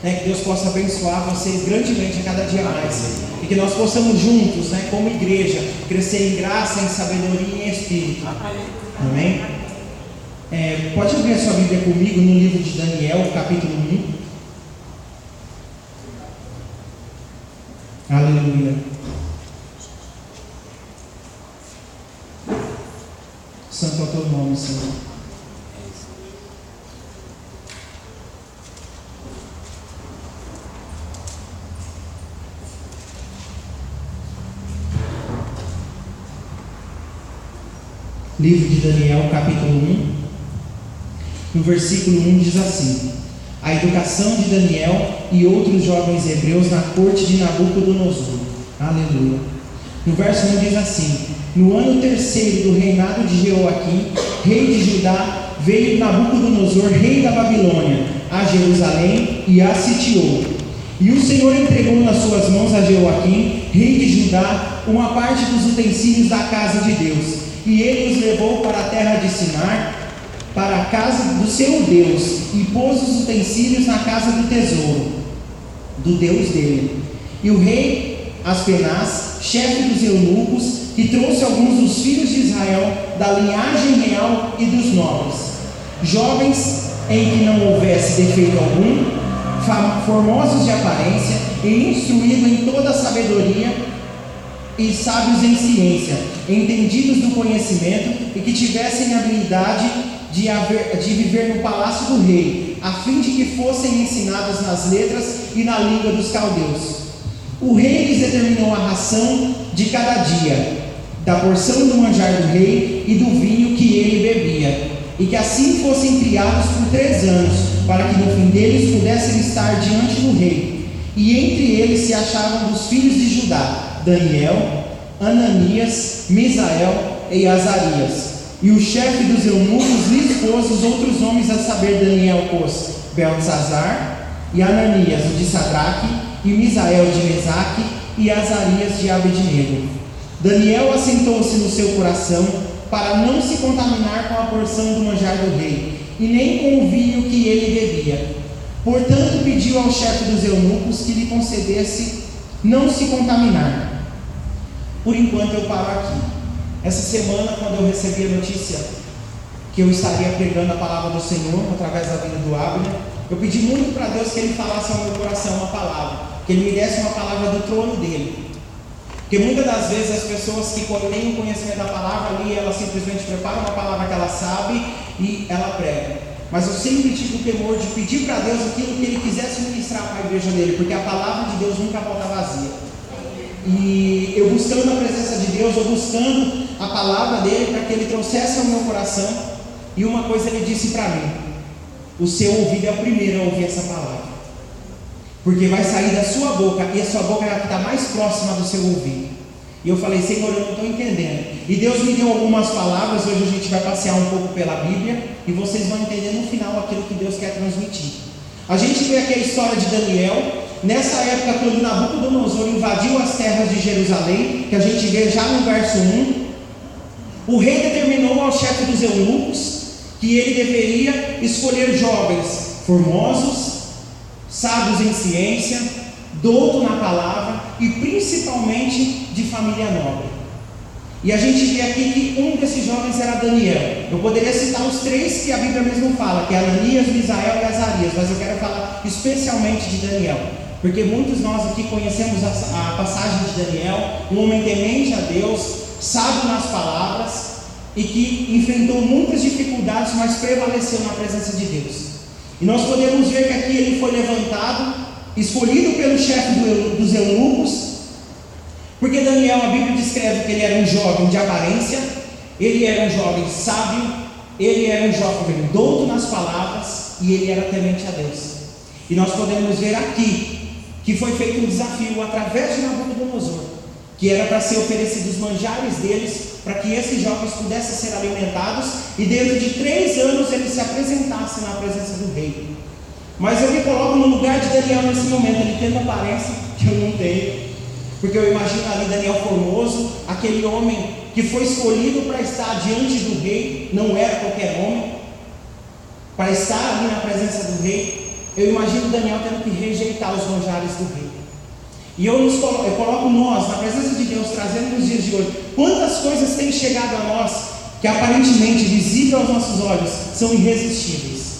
né, que Deus possa abençoar vocês grandemente a cada dia mais. E que nós possamos juntos, né, como igreja, crescer em graça, em sabedoria e em espírito. Amém? Pode abrir a sua Bíblia comigo no livro de Daniel, capítulo 1. Aleluia. Santo é o teu nome, Senhor. Livro de Daniel, capítulo 1, no versículo 1 diz assim: a educação de Daniel e outros jovens hebreus na corte de Nabucodonosor. Aleluia. No verso 1 diz assim: no ano terceiro do reinado de Jeoaquim, rei de Judá, veio Nabucodonosor, rei da Babilônia, a Jerusalém e a sitiou. E o Senhor entregou nas suas mãos a Jeoaquim, rei de Judá, uma parte dos utensílios da casa de Deus. E ele os levou para a terra de Sinar, para a casa do seu Deus, e pôs os utensílios na casa do tesouro, do Deus dele. E o rei Aspenaz, chefe dos eunucos, que trouxe alguns dos filhos de Israel, da linhagem real e dos nobres, jovens em que não houvesse defeito algum, formosos de aparência, e instruídos em toda a sabedoria, e sábios em ciência, entendidos do conhecimento, e que tivessem habilidade de viver no palácio do rei, a fim de que fossem ensinados nas letras e na língua dos caldeus. O rei lhes determinou a ração de cada dia, da porção do manjar do rei e do vinho que ele bebia, e que assim fossem criados por 3 anos, para que no fim deles pudessem estar diante do rei. E entre eles se achavam dos filhos de Judá Daniel, Ananias, Misael e Azarias. E o chefe dos eunucos lhes pôs os outros nomes, a saber, Daniel pôs Beltesazar, e Ananias o de Sadraque, e Misael de Mesaque, e Azarias de Abednego. Daniel assentou-se no seu coração para não se contaminar com a porção do manjar do rei, e nem com o vinho que ele bebia. Portanto, pediu ao chefe dos eunucos que lhe concedesse não se contaminar. Por enquanto eu paro aqui. Essa semana, quando eu recebi a notícia que eu estaria pregando a palavra do Senhor através da vida do Abner, eu pedi muito para Deus que Ele falasse ao meu coração uma palavra, que Ele me desse uma palavra do trono dEle. Porque muitas das vezes as pessoas que têm o conhecimento da palavra ali, elas simplesmente preparam uma palavra que ela sabe e ela prega. Mas eu sempre tive o temor de pedir para Deus aquilo que Ele quisesse ministrar para a igreja dele, porque a palavra de Deus nunca volta vazia. E eu buscando a presença de Deus, eu buscando a palavra dele para que ele trouxesse ao meu coração, e uma coisa ele disse para mim: o seu ouvido é o primeiro a ouvir essa palavra, porque vai sair da sua boca, e a sua boca é a que está mais próxima do seu ouvido. E eu falei: Senhor, eu não estou entendendo. E Deus me deu algumas palavras. Hoje a gente vai passear um pouco pela Bíblia, e vocês vão entender no final aquilo que Deus quer transmitir. A gente vê aqui a história de Daniel. Nessa época, quando Nabucodonosor invadiu as terras de Jerusalém, que a gente vê já no verso 1, o rei determinou ao chefe dos eunucos que ele deveria escolher jovens formosos, sábios em ciência, douto na palavra e principalmente de família nobre. E a gente vê aqui que um desses jovens era Daniel. Eu poderia citar os 3 que a Bíblia mesmo fala, que é Ananias, Misael e Azarias, mas eu quero falar especialmente de Daniel, porque muitos de nós aqui conhecemos a passagem de Daniel, um homem temente a Deus, sábio nas palavras, e que enfrentou muitas dificuldades, mas prevaleceu na presença de Deus. E nós podemos ver que aqui ele foi levantado, escolhido pelo chefe dos eunucos, porque Daniel, a Bíblia descreve que ele era um jovem de aparência, ele era um jovem sábio, ele era um jovem douto nas palavras, e ele era temente a Deus. E nós podemos ver aqui que foi feito um desafio através de Nabucodonosor, que era para ser oferecidos os manjares deles, para que esses jovens pudessem ser alimentados, e dentro de 3 anos eles se apresentassem na presença do rei. Mas eu me coloco no lugar de Daniel nesse momento. Ele tem uma aparência que eu não tenho, porque eu imagino ali Daniel formoso, aquele homem que foi escolhido para estar diante do rei, não era qualquer homem, para estar ali na presença do rei. eu imagino Daniel tendo que rejeitar os manjares do rei. E eu coloco nós, na presença de Deus, trazendo nos dias de hoje, quantas coisas têm chegado a nós, que aparentemente, visível aos nossos olhos, são irresistíveis.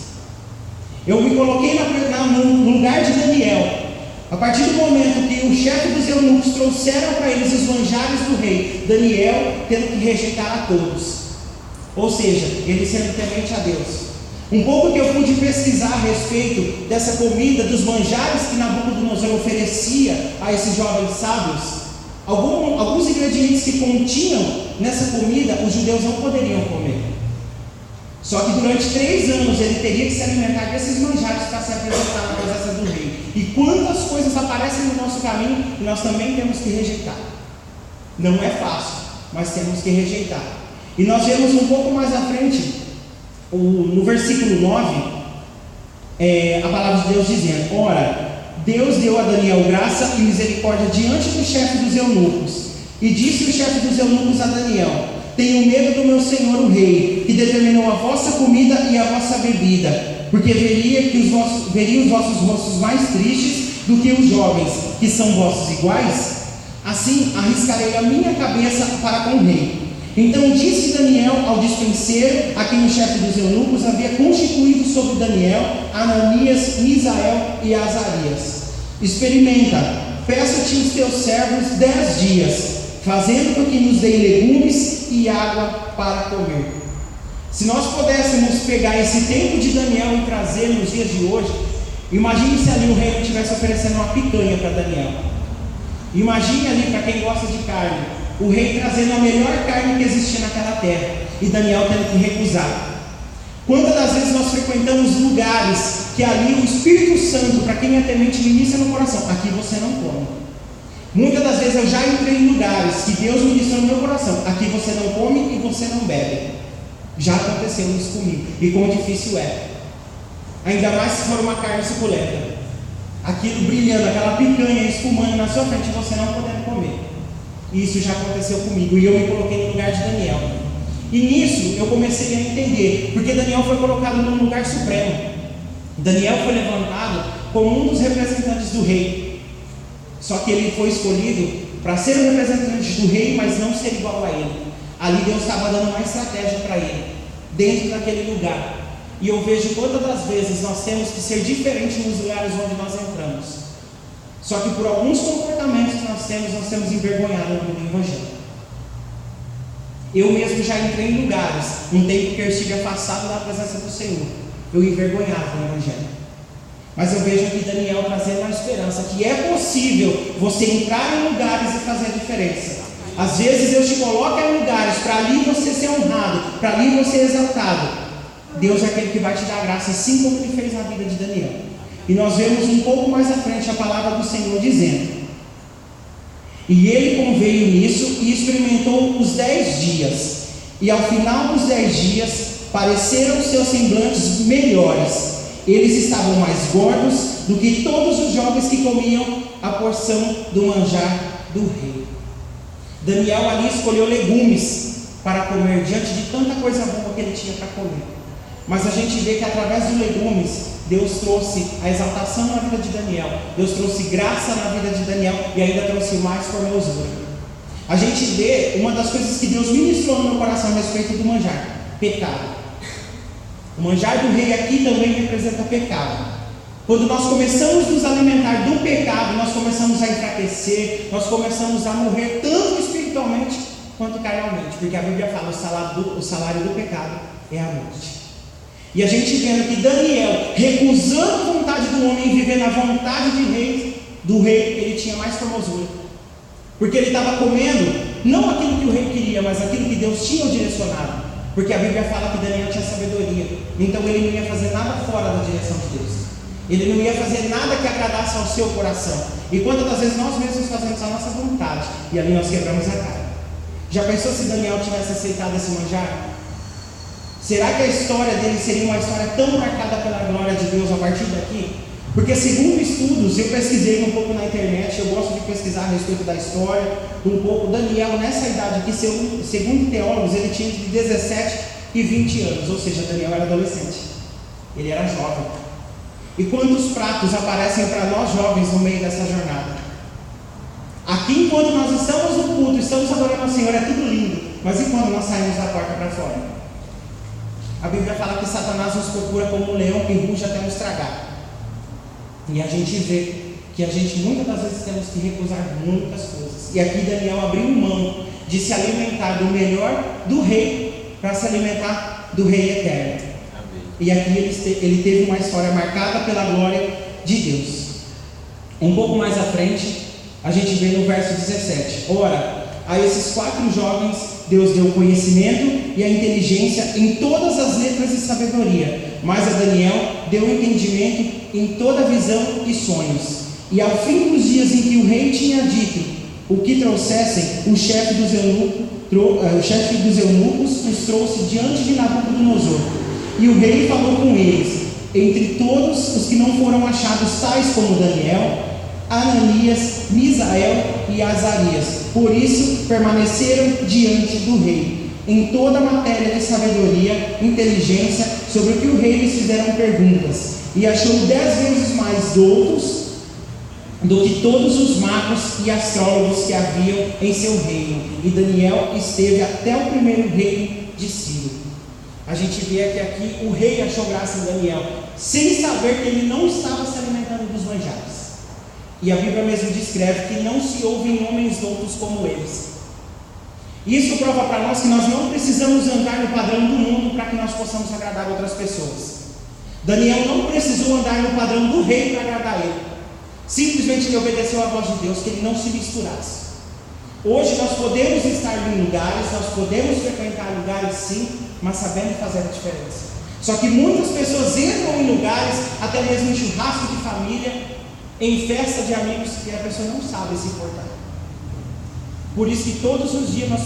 Eu me coloquei no lugar de Daniel. A partir do momento que o chefe dos eunucos trouxeram para eles os manjares do rei, Daniel tendo que rejeitar a todos. Ou seja, ele sendo temente a Deus. Um pouco que eu pude pesquisar a respeito dessa comida, dos manjares que Nabucodonosor oferecia a esses jovens sábios, alguns ingredientes que continham nessa comida, os judeus não poderiam comer. Só que durante 3 anos ele teria que se alimentar desses manjares para se apresentar na presença do rei. E quantas coisas aparecem no nosso caminho e nós também temos que rejeitar. Não é fácil, mas temos que rejeitar. E nós vemos um pouco mais à frente, no versículo 9, a palavra de Deus dizendo: ora, Deus deu a Daniel graça e misericórdia diante do chefe dos eunucos. E disse o chefe dos eunucos a Daniel: tenho medo do meu senhor o rei, que determinou a vossa comida e a vossa bebida, porque veria os vossos rostos mais tristes do que os jovens, que são vossos iguais. Assim arriscarei a minha cabeça para com o rei. Então disse Daniel ao dispenseiro, a quem o chefe dos eunucos havia constituído sobre Daniel, Ananias, Misael e Azarias: experimenta, peço-te os teus servos 10 dias, fazendo com que nos deem legumes e água para comer. Se nós pudéssemos pegar esse tempo de Daniel e trazer nos dias de hoje, imagine se ali o rei estivesse oferecendo uma picanha para Daniel. Imagine ali, para quem gosta de carne, o rei trazendo a melhor carne que existia naquela terra e Daniel tendo que recusar. Quantas das vezes nós frequentamos lugares que ali o Espírito Santo, para quem é temente, ministra no coração: aqui você não come. Muitas das vezes eu já entrei em lugares que Deus ministrou no meu coração: aqui você não come e você não bebe. Já aconteceu isso comigo, e quão difícil é. Ainda mais se for uma carne suculenta, aquilo brilhando, aquela picanha espumando na sua frente, você não podendo comer. Isso já aconteceu comigo, e eu me coloquei no lugar de Daniel. E nisso eu comecei a entender, porque Daniel foi colocado num lugar supremo. Daniel foi levantado como um dos representantes do rei. Só que ele foi escolhido para ser o representante do rei, mas não ser igual a ele. Ali Deus estava dando uma estratégia para ele, dentro daquele lugar. E eu vejo quantas das vezes nós temos que ser diferentes nos lugares onde nós entramos. Só que por alguns comportamentos que nós temos envergonhado no Evangelho. Eu mesmo já entrei em lugares, um tempo que eu estive afastado da presença do Senhor, eu envergonhava no Evangelho. Mas eu vejo aqui Daniel trazendo uma esperança, que é possível você entrar em lugares e fazer a diferença. Às vezes Deus te coloca em lugares para ali você ser honrado, para ali você ser exaltado. Deus é aquele que vai te dar graça, assim como Ele fez na vida de Daniel. E nós vemos um pouco mais à frente a palavra do Senhor dizendo: e ele conveio nisso e experimentou os 10 dias. E ao final dos 10 dias, pareceram seus semblantes melhores. Eles estavam mais gordos do que todos os jovens que comiam a porção do manjar do rei. Daniel ali escolheu legumes para comer, diante de tanta coisa boa que ele tinha para comer. Mas a gente vê que através dos legumes, Deus trouxe a exaltação na vida de Daniel, Deus trouxe graça na vida de Daniel e ainda trouxe mais formosura. A gente vê uma das coisas que Deus ministrou no meu coração a respeito do manjar: pecado. O manjar do rei aqui também representa pecado. Quando nós começamos a nos alimentar do pecado, nós começamos a enfraquecer, nós começamos a morrer tanto espiritualmente quanto carnalmente, porque a Bíblia fala: o salário do pecado é a morte. E a gente vendo que Daniel, recusando a vontade do homem e vivendo a vontade do rei, ele tinha mais formosura, porque ele estava comendo não aquilo que o rei queria, mas aquilo que Deus tinha direcionado. Porque a Bíblia fala que Daniel tinha sabedoria, então ele não ia fazer nada fora da direção de Deus, ele não ia fazer nada que agradasse ao seu coração. E quantas das vezes nós mesmos fazemos a nossa vontade e ali nós quebramos a cara? Já pensou se Daniel tivesse aceitado esse manjar? Será que a história dele seria uma história tão marcada pela glória de Deus a partir daqui? Porque segundo estudos, eu pesquisei um pouco na internet, eu gosto de pesquisar a respeito da história, um pouco. Daniel nessa idade aqui, segundo teólogos, ele tinha entre 17 e 20 anos, ou seja, Daniel era adolescente, ele era jovem. E quantos pratos aparecem para nós jovens no meio dessa jornada? Aqui, enquanto nós estamos no culto, estamos adorando ao Senhor, é tudo lindo. Mas e quando nós saímos da porta para fora? A Bíblia fala que Satanás nos procura como um leão que ruge até nos tragar. E a gente vê que a gente muitas das vezes temos que recusar muitas coisas. E aqui Daniel abriu mão de se alimentar do melhor do rei para se alimentar do rei eterno. Amém. E aqui ele teve uma história marcada pela glória de Deus. Um pouco mais à frente, a gente vê no verso 17: ora, a esses 4 jovens Deus deu o conhecimento e a inteligência em todas as letras e sabedoria, mas a Daniel deu o entendimento em toda visão e sonhos. E ao fim dos dias em que o rei tinha dito o que trouxessem, o chefe dos eunucos os trouxe diante de Nabucodonosor. E o rei falou com eles: entre todos os que não foram achados tais como Daniel, Ananias, Misael e Azarias. Por isso permaneceram diante do rei em toda a matéria de sabedoria, inteligência, sobre o que o rei lhes fizeram perguntas, e achou 10 vezes mais doutos do que todos os magos e astrólogos que haviam em seu reino. E Daniel esteve até o primeiro reino de Ciro. A gente vê que aqui o rei achou graça em Daniel, sem saber que ele não estava se alimentando dos manjares. E a Bíblia mesmo descreve que não se ouvem homens doutos como eles. Isso prova para nós que nós não precisamos andar no padrão do mundo para que nós possamos agradar outras pessoas. Daniel não precisou andar no padrão do rei para agradar ele. Simplesmente ele obedeceu à voz de Deus, que ele não se misturasse. Hoje nós podemos estar em lugares, nós podemos frequentar lugares sim, mas sabendo fazer a diferença. Só que muitas pessoas entram em lugares, até mesmo em churrasco de família, em festa de amigos, que a pessoa não sabe se portar. Por isso que todos os dias nós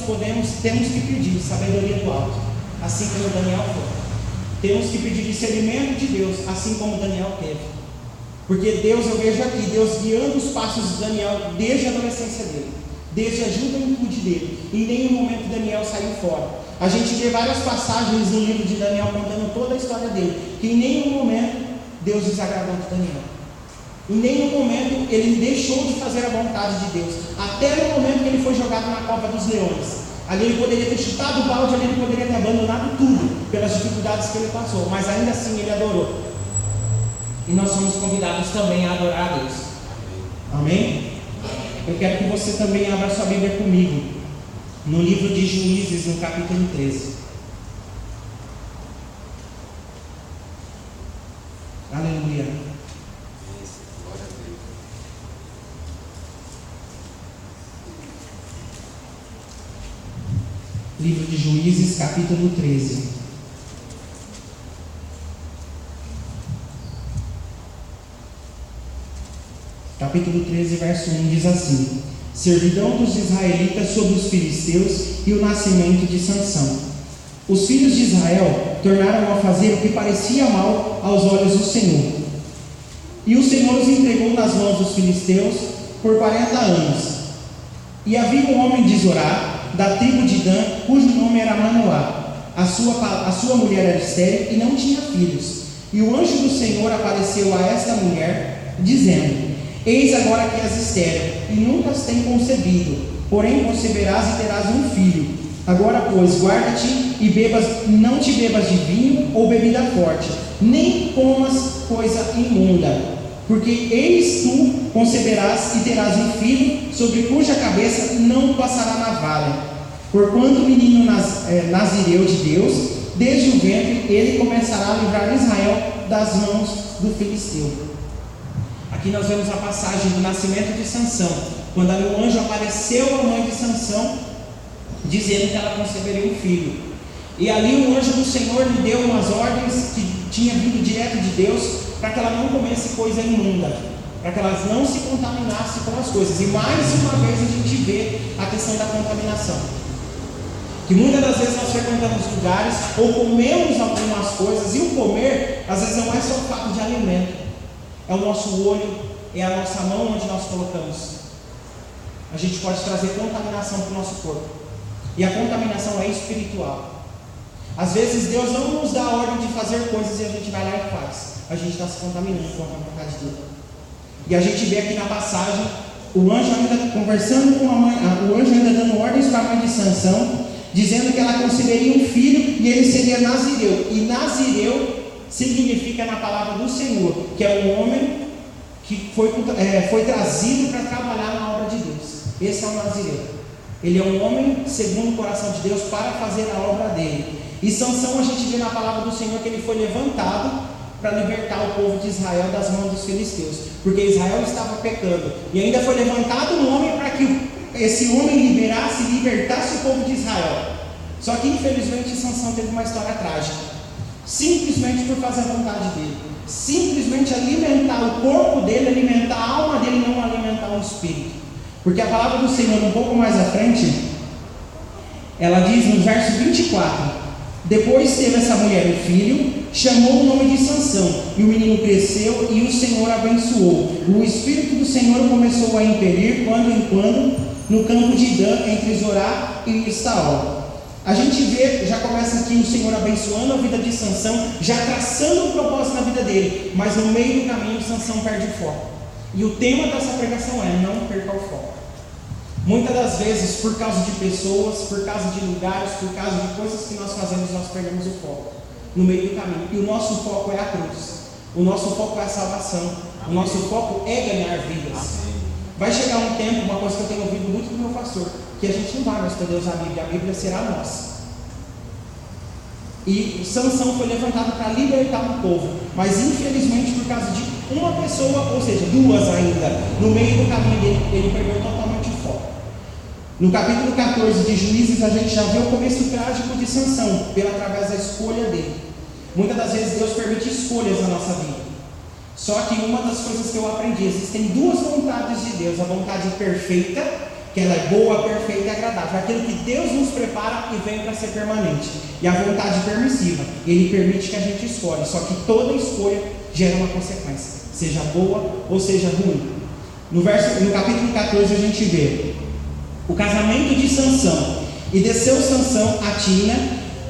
temos que pedir sabedoria do alto, assim como Daniel foi. Temos que pedir discernimento de Deus, assim como Daniel teve. Porque Deus, eu vejo aqui, Deus guiando os passos de Daniel desde a adolescência dele, desde a juventude dele. Em nenhum momento Daniel saiu fora. A gente vê várias passagens no livro de Daniel contando toda a história dele, que em nenhum momento Deus desagradou de Daniel. Em nenhum momento ele deixou de fazer a vontade de Deus, até no momento que ele foi jogado na cova dos leões. Ali ele poderia ter chutado o balde, ali ele poderia ter abandonado tudo, pelas dificuldades que ele passou, mas ainda assim ele adorou. E nós somos convidados também a adorar a Deus. Amém? Eu quero que você também abra sua Bíblia comigo, no livro de Juízes, no capítulo 13. Aleluia. Livro de Juízes, capítulo 13. Capítulo 13, verso 1 diz assim: servidão dos israelitas sobre os filisteus e o nascimento de Sansão. Os filhos de Israel tornaram a fazer o que parecia mal aos olhos do Senhor. E o Senhor os entregou nas mãos dos filisteus por 40 anos. E havia um homem de Zorá, da tribo de Dan, cujo nome era Manoá. A sua mulher era estéril e não tinha filhos. E o anjo do Senhor apareceu a esta mulher, dizendo: eis agora que és estéril, e nunca as tem concebido, porém conceberás e terás um filho. Agora, pois, guarda-te e não te bebas de vinho ou bebida forte, nem comas coisa imunda, porque eis tu conceberás e terás um filho, sobre cuja cabeça não passará navalha. Porquanto o menino nazireu de Deus, desde o ventre, ele começará a livrar Israel das mãos do filisteu. Aqui nós vemos a passagem do nascimento de Sansão, quando o anjo apareceu à mãe de Sansão, dizendo que ela conceberia um filho. E ali o anjo do Senhor lhe deu umas ordens que tinha vindo direto de Deus, para que ela não comesse coisa imunda, para que elas não se contaminassem com as coisas. E mais uma vez a gente vê a questão da contaminação, que muitas das vezes nós frequentamos lugares ou comemos algumas coisas, e o comer às vezes não é só o fato de alimento, é o nosso olho, é a nossa mão onde nós colocamos. A gente pode trazer contaminação para o nosso corpo, e a contaminação é espiritual. Às vezes Deus não nos dá a ordem de fazer coisas e a gente vai lá e faz. a gente está se contaminando com a vontade dele. E a gente vê aqui na passagem, o anjo ainda conversando com a mãe, o anjo ainda dando ordens para a mãe de Sansão, dizendo que ela conceberia um filho e ele seria Nazireu. E Nazireu significa, na palavra do Senhor, que é um homem que foi trazido para trabalhar na obra de Deus. Esse é o Nazireu. Ele é um homem segundo o coração de Deus para fazer a obra dele. E Sansão, a gente vê na palavra do Senhor que ele foi levantado para libertar o povo de Israel das mãos dos filisteus, porque Israel estava pecando, e ainda foi levantado um homem para que esse homem libertasse o povo de Israel. Só que infelizmente Sansão teve uma história trágica, simplesmente por fazer a vontade dele, simplesmente alimentar o corpo dele, alimentar a alma dele, não alimentar o espírito. Porque a palavra do Senhor, um pouco mais à frente, ela diz no verso 24: depois teve essa mulher um filho, chamou o nome de Sansão, e o menino cresceu e o Senhor abençoou. O Espírito do Senhor começou a impelir, quando em quando, no campo de Dan, entre Zorá e Estaol. A gente vê, já começa aqui o Senhor abençoando a vida de Sansão, já traçando um propósito na vida dele, mas no meio do caminho Sansão perde o foco. E o tema dessa pregação é: não perca o foco. Muitas das vezes, por causa de pessoas, por causa de lugares, por causa de coisas que nós fazemos, nós perdemos o foco no meio do caminho. E o nosso foco é a cruz, o nosso foco é a salvação, o nosso foco é ganhar vidas. Vai chegar um tempo, uma coisa que eu tenho ouvido muito do meu pastor, que a gente não vai mais poder usar a Bíblia será nossa. E Sansão foi levantado para libertar o povo, mas infelizmente por causa de uma pessoa, ou seja, duas ainda, no meio do caminho dele, ele perdeu totalmente o foco. No capítulo 14 de Juízes, a gente já vê o começo trágico de Sansão, através da escolha dele. Muitas das vezes Deus permite escolhas na nossa vida. Só que uma das coisas que eu aprendi, existem duas vontades de Deus: a vontade perfeita, que ela é boa, perfeita e agradável, aquilo que Deus nos prepara e vem para ser permanente, e a vontade permissiva, Ele permite que a gente escolha, só que toda escolha gera uma consequência, seja boa ou seja ruim. No capítulo 14 a gente vê o casamento de Sansão. E desceu Sansão a Tina,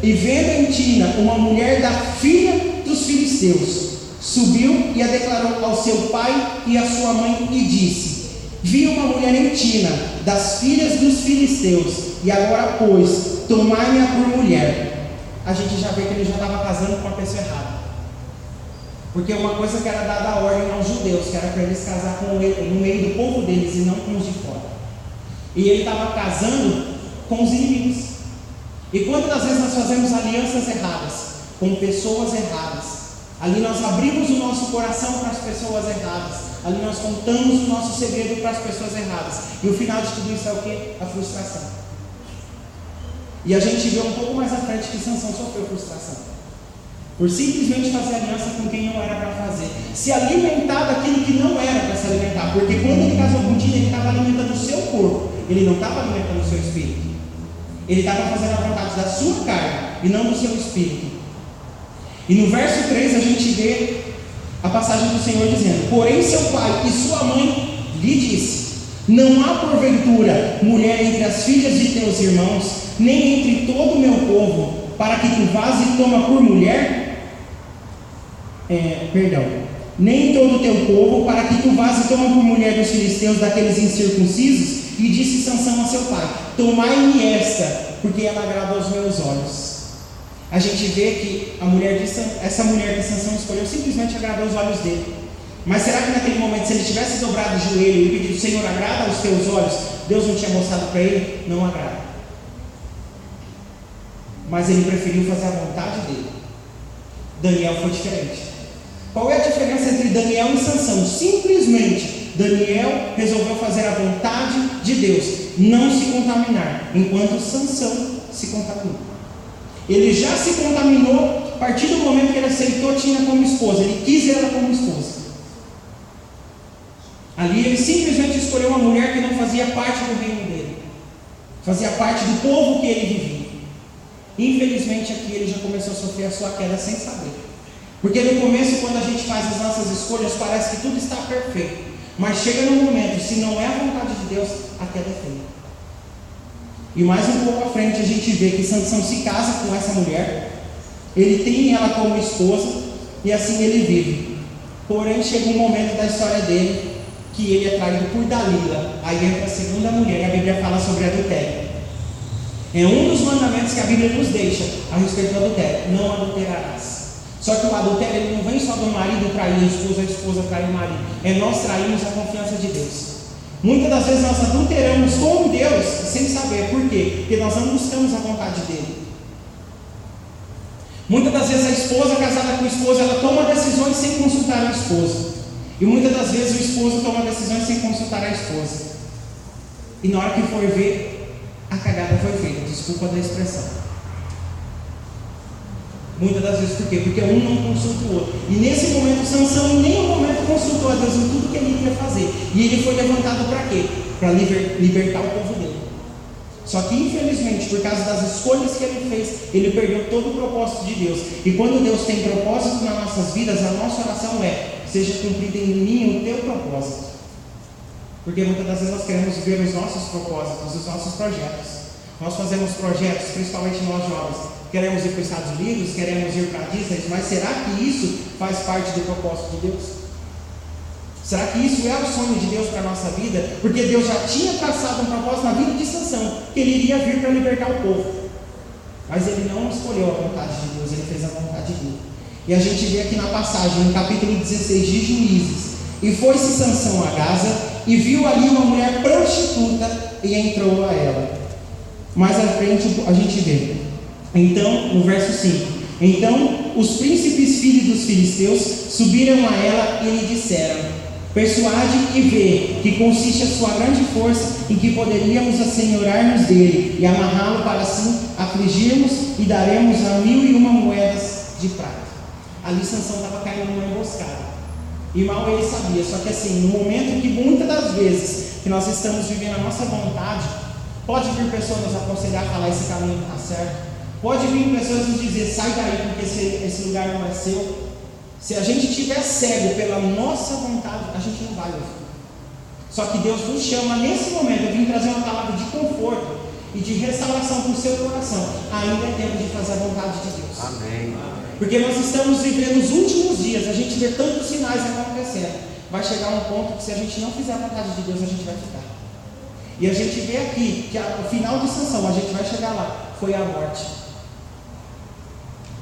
e vendo em Tina uma mulher da filha dos filisteus, subiu e a declarou ao seu pai e à sua mãe, e disse: vi uma mulher em Tina, das filhas dos filisteus, e agora, pois, tomai-me por mulher. A gente já vê que ele já estava casando com a pessoa errada, porque uma coisa que era dada a ordem aos judeus, que era para eles casar no meio do povo deles e não com os de fora, e ele estava casando com os inimigos. E quantas vezes nós fazemos alianças erradas com pessoas erradas? Ali nós abrimos o nosso coração para as pessoas erradas, ali nós contamos o nosso segredo para as pessoas erradas, e o final de tudo isso é o quê? A frustração. E a gente vê um pouco mais à frente que Sansão sofreu frustração, por simplesmente fazer aliança com quem não era para fazer, se alimentar daquilo que não era para se alimentar, porque quando ele casou com Tina, ele estava alimentando o seu corpo, ele não estava alimentando o seu espírito, ele estava fazendo a vontade da sua carne e não do seu espírito. E no verso 3 a gente vê a passagem do Senhor dizendo: porém seu pai e sua mãe lhe disse: não há porventura mulher entre as filhas de teus irmãos, nem entre todo o meu povo, para que tu vás e toma por mulher? Nem todo o teu povo, para que tu vás e toma por mulher dos filisteus, daqueles incircuncisos? E disse Sansão a seu pai: tomai-me esta, porque ela agrada aos meus olhos. A gente vê que essa mulher que Sansão escolheu simplesmente agradou os olhos dele. Mas será que naquele momento, se ele tivesse dobrado o joelho e pedido: Senhor, agrada aos teus olhos, Deus não tinha mostrado para ele? Não agrada. Mas ele preferiu fazer a vontade dele. Daniel foi diferente. Qual é a diferença entre Daniel e Sansão? Simplesmente Daniel resolveu fazer a vontade de Deus, não se contaminar, enquanto Sansão se contaminou. Ele já se contaminou a partir do momento que ele aceitou Tina como esposa, ele quis ela como esposa. Ali ele simplesmente escolheu uma mulher que não fazia parte do reino dele, fazia parte do povo que ele vivia. Infelizmente aqui ele já começou a sofrer a sua queda sem saber, porque no começo, quando a gente faz as nossas escolhas, parece que tudo está perfeito, mas chega num momento, se não é a vontade de Deus, a queda é feia. E mais um pouco à frente a gente vê que Sansão se casa com essa mulher, ele tem ela como esposa, e assim ele vive. Porém, chega um momento da história dele que ele é traído por Dalila. Aí entra a segunda mulher, e a Bíblia fala sobre adultério. É um dos mandamentos que a Bíblia nos deixa a respeito do adultério: não adulterarás. Só que o adultério ele não vem só do marido trair a esposa trair o marido. É nós trairmos a confiança de Deus. Muitas das vezes nós adulteramos com Deus sem saber. Por quê? Porque nós não buscamos a vontade dele. Muitas das vezes a esposa casada com o esposo, ela toma decisões sem consultar a esposa. E muitas das vezes o esposo toma decisões sem consultar a esposa. E na hora que for ver, a cagada foi feita. Desculpa da expressão. Muitas das vezes por quê? Porque um não consulta o outro. E nesse momento, Sansão em nenhum momento consultou a Deus em tudo que ele iria fazer. E ele foi levantado para quê? Para libertar o povo dele. Só que infelizmente, por causa das escolhas que ele fez, ele perdeu todo o propósito de Deus. E quando Deus tem propósito nas nossas vidas, a nossa oração é: seja cumprido em mim o teu propósito. Porque muitas das vezes nós queremos ver os nossos propósitos, os nossos projetos. Nós fazemos projetos, principalmente nós jovens. Queremos ir para os Estados Unidos, queremos ir para a Disney, mas será que isso faz parte do propósito de Deus? Será que isso é o sonho de Deus para a nossa vida? Porque Deus já tinha traçado um propósito na vida de Sansão, que ele iria vir para libertar o povo. Mas ele não escolheu a vontade de Deus, ele fez a vontade dele. E a gente vê aqui na passagem, no capítulo 16 de Juízes: e foi-se Sansão a Gaza, e viu ali uma mulher prostituta, e entrou a ela. Mais à frente a gente vê, então, no verso 5: então os príncipes filhos dos filisteus subiram a ela e lhe disseram: persuade e vê que consiste a sua grande força, em que poderíamos assenhorar-nos dele e amarrá-lo, para assim afligirmos, e daremos a 1.001 moedas de prata. Ali Sansão estava caindo numa emboscada, e mal ele sabia. Só que assim, no momento que muitas das vezes que nós estamos vivendo a nossa vontade, pode vir pessoas nos aconselhar a falar: esse caminho não está certo. Pode vir pessoas nos dizer: sai daí, porque esse lugar não é seu. Se a gente estiver cego pela nossa vontade, a gente não vai ouvir. Só que Deus nos chama nesse momento. Eu vim trazer uma palavra de conforto e de restauração para o seu coração. Ainda é tempo de fazer a vontade de Deus. Amém. Porque nós estamos vivendo os últimos dias. A gente vê tantos sinais acontecendo. Vai chegar um ponto que, se a gente não fizer a vontade de Deus, a gente vai ficar. E a gente vê aqui que o final de Sansão, a gente vai chegar lá, foi a morte.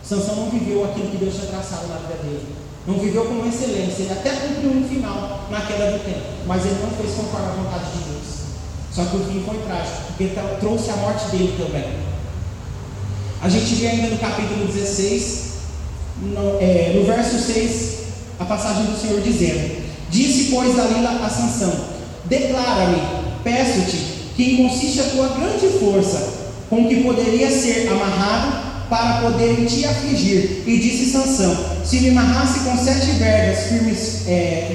Sansão não viveu aquilo que Deus tinha traçado na vida dele. Não viveu com excelência. Ele até cumpriu um final na queda do tempo, mas ele não fez conforme a vontade de Deus. Só que o fim foi trágico, porque trouxe a morte dele também. A gente vê ainda no capítulo 16, no verso 6, a passagem do Senhor dizendo: disse, pois, Dalila a Sansão: declara-me, peço-te, que consiste a tua grande força, com que poderia ser amarrado, para poderem te afligir. E disse Sansão: se me amarrasse com 7 vergas firmes,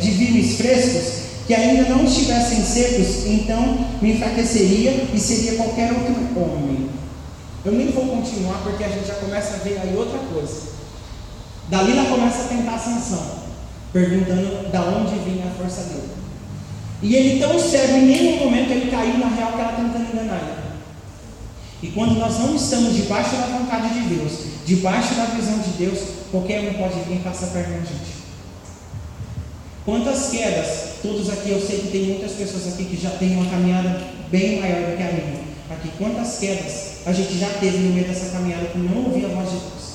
de vimes frescos, que ainda não estivessem secos, então me enfraqueceria e seria qualquer outro homem. Eu nem vou continuar, porque a gente já começa a ver aí outra coisa. Dalila começa a tentar Sansão, perguntando da onde vinha a força dele. E ele, tão cego, em nenhum momento ele caiu na real que ela tentando enganar ele. E quando nós não estamos debaixo da vontade de Deus, debaixo da visão de Deus, qualquer um pode vir e passar perto da gente. Quantas quedas, todos aqui, eu sei que tem muitas pessoas aqui que já têm uma caminhada bem maior do que a minha. Aqui, quantas quedas a gente já teve no meio dessa caminhada por não ouvir a voz de Deus?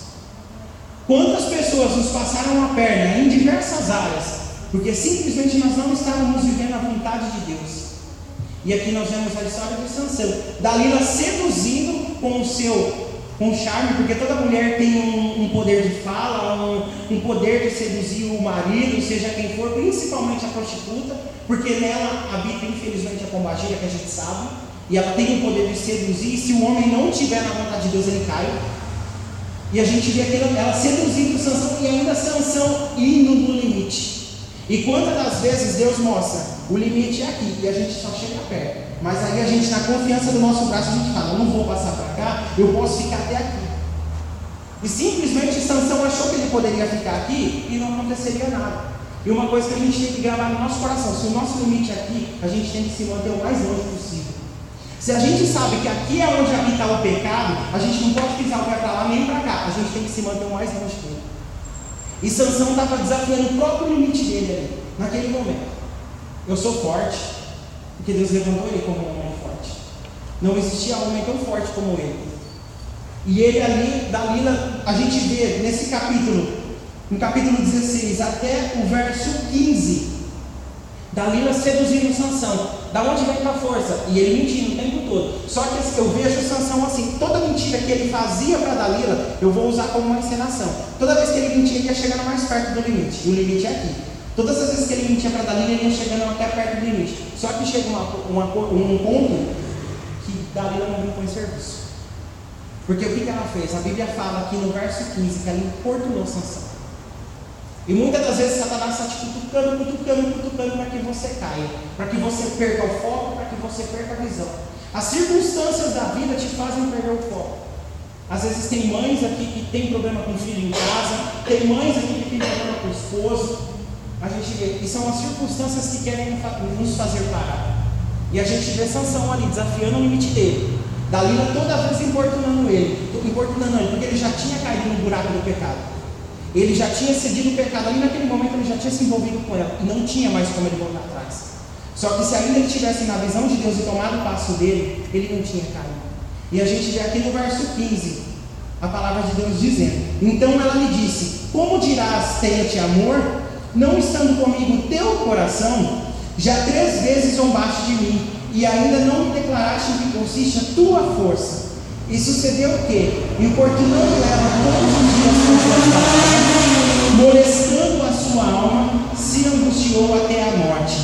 Quantas pessoas nos passaram a perna em diversas áreas, porque simplesmente nós não estávamos vivendo a vontade de Deus. E aqui nós vemos a história de Sansão, Dalila seduzindo com charme, porque toda mulher tem um poder de fala, um poder de seduzir o marido, seja quem for, principalmente a prostituta, porque nela habita infelizmente a pombagira, que a gente sabe, e ela tem o poder de seduzir, e se o homem não estiver na vontade de Deus, ele cai. E a gente vê ela seduzindo Sansão, e ainda Sansão indo no limite. E quantas das vezes Deus mostra: o limite é aqui, e a gente só chega perto. Mas aí a gente, na confiança do nosso braço, a gente fala: eu não vou passar para cá, eu posso ficar até aqui. E simplesmente Sansão achou que ele poderia ficar aqui e não aconteceria nada. E uma coisa que a gente tem que gravar no nosso coração: se o nosso limite é aqui, a gente tem que se manter o mais longe possível. Se a gente sabe que aqui é onde habita o pecado, a gente não pode pisar o pé para lá nem para cá, a gente tem que se manter o mais longe dele. E Sansão estava desafiando o próprio limite dele ali, naquele momento. Eu sou forte, porque Deus levantou ele como um homem forte. Não existia homem tão forte como ele. E ele ali, Dalila, a gente vê nesse capítulo, no capítulo 16 até o verso 15, Dalila seduzindo Sansão. Da onde vem a força? E ele mentindo o tempo todo. Só que eu vejo Sansão assim, toda mentira que ele fazia para Dalila, eu vou usar como uma encenação. Toda vez que ele mentia, ele ia chegando mais perto do limite. E o limite é aqui. Todas as vezes que ele mentia para Dalila, ele ia chegando até perto do limite. Só que chega um ponto que Dalila não brincou em serviço. Porque o que ela fez? A Bíblia fala aqui no verso 15 que ela importunou Sansão. E muitas das vezes Satanás está te cutucando para que você caia, para que você perca o foco, para que você perca a visão. As circunstâncias da vida te fazem perder o foco. Às vezes tem mães aqui que tem problema com o filho em casa, tem mães aqui que tem problema com o esposo. A gente vê, e são as circunstâncias que querem nos fazer parar. E a gente vê Sansão ali desafiando o limite dele. Dalila toda vez importunando ele, porque ele já tinha caído no buraco do pecado. Ele já tinha cedido o pecado, ali naquele momento ele já tinha se envolvido com ela, e não tinha mais como ele voltar atrás. Só que se ainda ele estivesse na visão de Deus e tomado o passo dele, ele não tinha caído. E a gente vê aqui no verso 15, a palavra de Deus dizendo: então ela lhe disse: como dirás, tenha-te amor, não estando comigo teu coração? Já 3 vezes zombaste de mim, e ainda não me declaraste em que consiste a tua força. E sucedeu o quê? Importunando ela todos os dias com suas palavras, molestando a sua alma, se angustiou até a morte.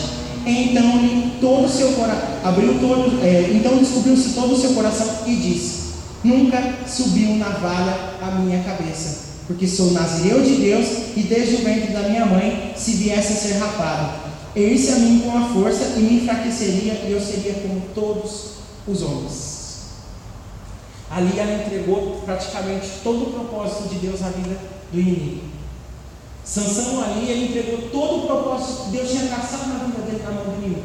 Então descobriu-se todo o seu coração e disse: nunca subiu navalha a minha cabeça, porque sou nazireu de Deus, e desde o ventre da minha mãe, se viesse a ser rapado, eis-se a mim com a força, e me enfraqueceria, e eu seria como todos os homens. Ali ela entregou praticamente todo o propósito de Deus na vida do inimigo. Sansão ali, ele entregou todo o propósito que Deus tinha traçado na vida dele na mão do inimigo.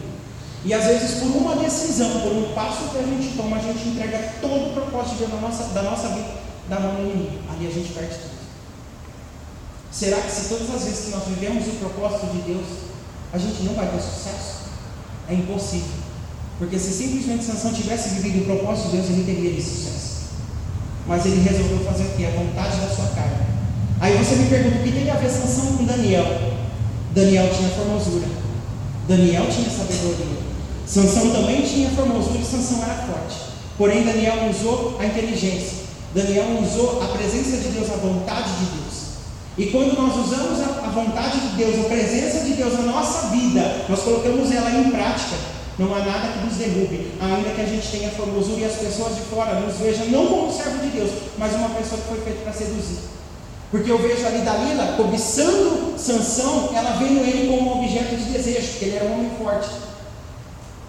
E às vezes por uma decisão, por um passo que a gente toma, a gente entrega todo o propósito de Deus da nossa vida na mão do inimigo. Ali a gente perde tudo. Será que se todas as vezes que nós vivemos o propósito de Deus, a gente não vai ter sucesso? É impossível. Porque se simplesmente Sansão tivesse vivido o propósito de Deus, ele teria esse sucesso. Mas ele resolveu fazer o quê? A vontade da sua carne. Aí você me pergunta, o que tem a ver Sansão com Daniel? Daniel tinha formosura, Daniel tinha sabedoria, Sansão também tinha formosura e Sansão era forte. Porém Daniel usou a inteligência, Daniel usou a presença de Deus, a vontade de Deus. E quando nós usamos a vontade de Deus, a presença de Deus na nossa vida, nós colocamos ela em prática, não há nada que nos derrube, ainda que a gente tenha formosura e as pessoas de fora nos vejam não como servo de Deus, mas uma pessoa que foi feita para seduzir. Porque eu vejo ali Dalila cobiçando Sansão, ela vendo ele como um objeto de desejo, porque ele era um homem forte.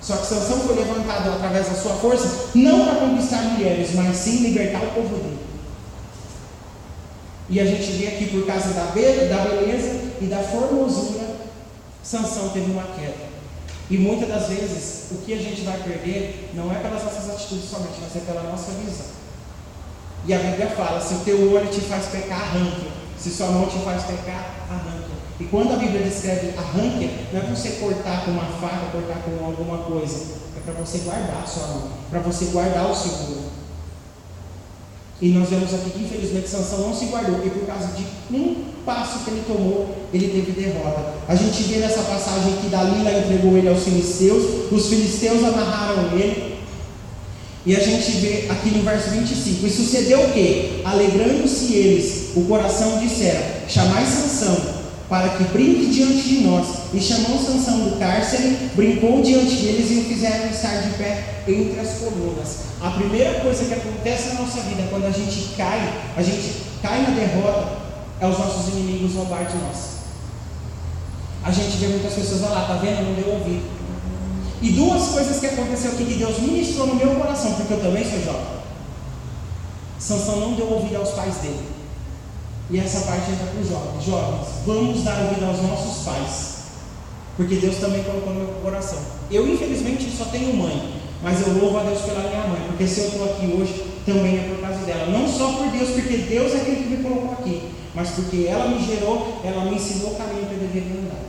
Só que Sansão foi levantado através da sua força, não para conquistar mulheres, mas sim libertar o povo dele. E a gente vê aqui, por causa da beleza e da formosura, Sansão teve uma queda. E muitas das vezes, o que a gente vai perder não é pelas nossas atitudes somente, mas é pela nossa visão. E a Bíblia fala: se o teu olho te faz pecar, arranque. Se sua mão te faz pecar, arranque. E quando a Bíblia descreve arranque, não é para você cortar com uma faca, cortar com alguma coisa. É para você guardar a sua mão, para você guardar o seu olho. E nós vemos aqui que infelizmente Sansão não se guardou, e por causa de um passo que ele tomou, ele teve derrota. A gente vê nessa passagem que Dalila entregou ele aos filisteus, os filisteus amarraram ele, e a gente vê aqui no verso 25, e sucedeu o quê? Alegrando-se eles, o coração disseram: chamai Sansão, para que brinque diante de nós. E chamou Sansão do cárcere, brincou diante deles e o fizeram estar de pé entre as colunas. A primeira coisa que acontece na nossa vida, quando a gente cai na derrota, é os nossos inimigos zombar de nós. A gente vê muitas pessoas: olha lá, tá vendo? Não deu ouvido. E duas coisas que aconteceu aqui que Deus ministrou no meu coração, porque eu também sou jovem. Sansão não deu ouvido aos pais dele. E essa parte entra para os jovens. Jovens, vamos dar ouvido aos nossos pais, porque Deus também colocou no meu coração. Eu infelizmente só tenho mãe, mas eu louvo a Deus pela minha mãe, porque se eu estou aqui hoje, também é por causa dela. Não só por Deus, porque Deus é quem me colocou aqui, mas porque ela me gerou, ela me ensinou o caminho que eu deveria andar.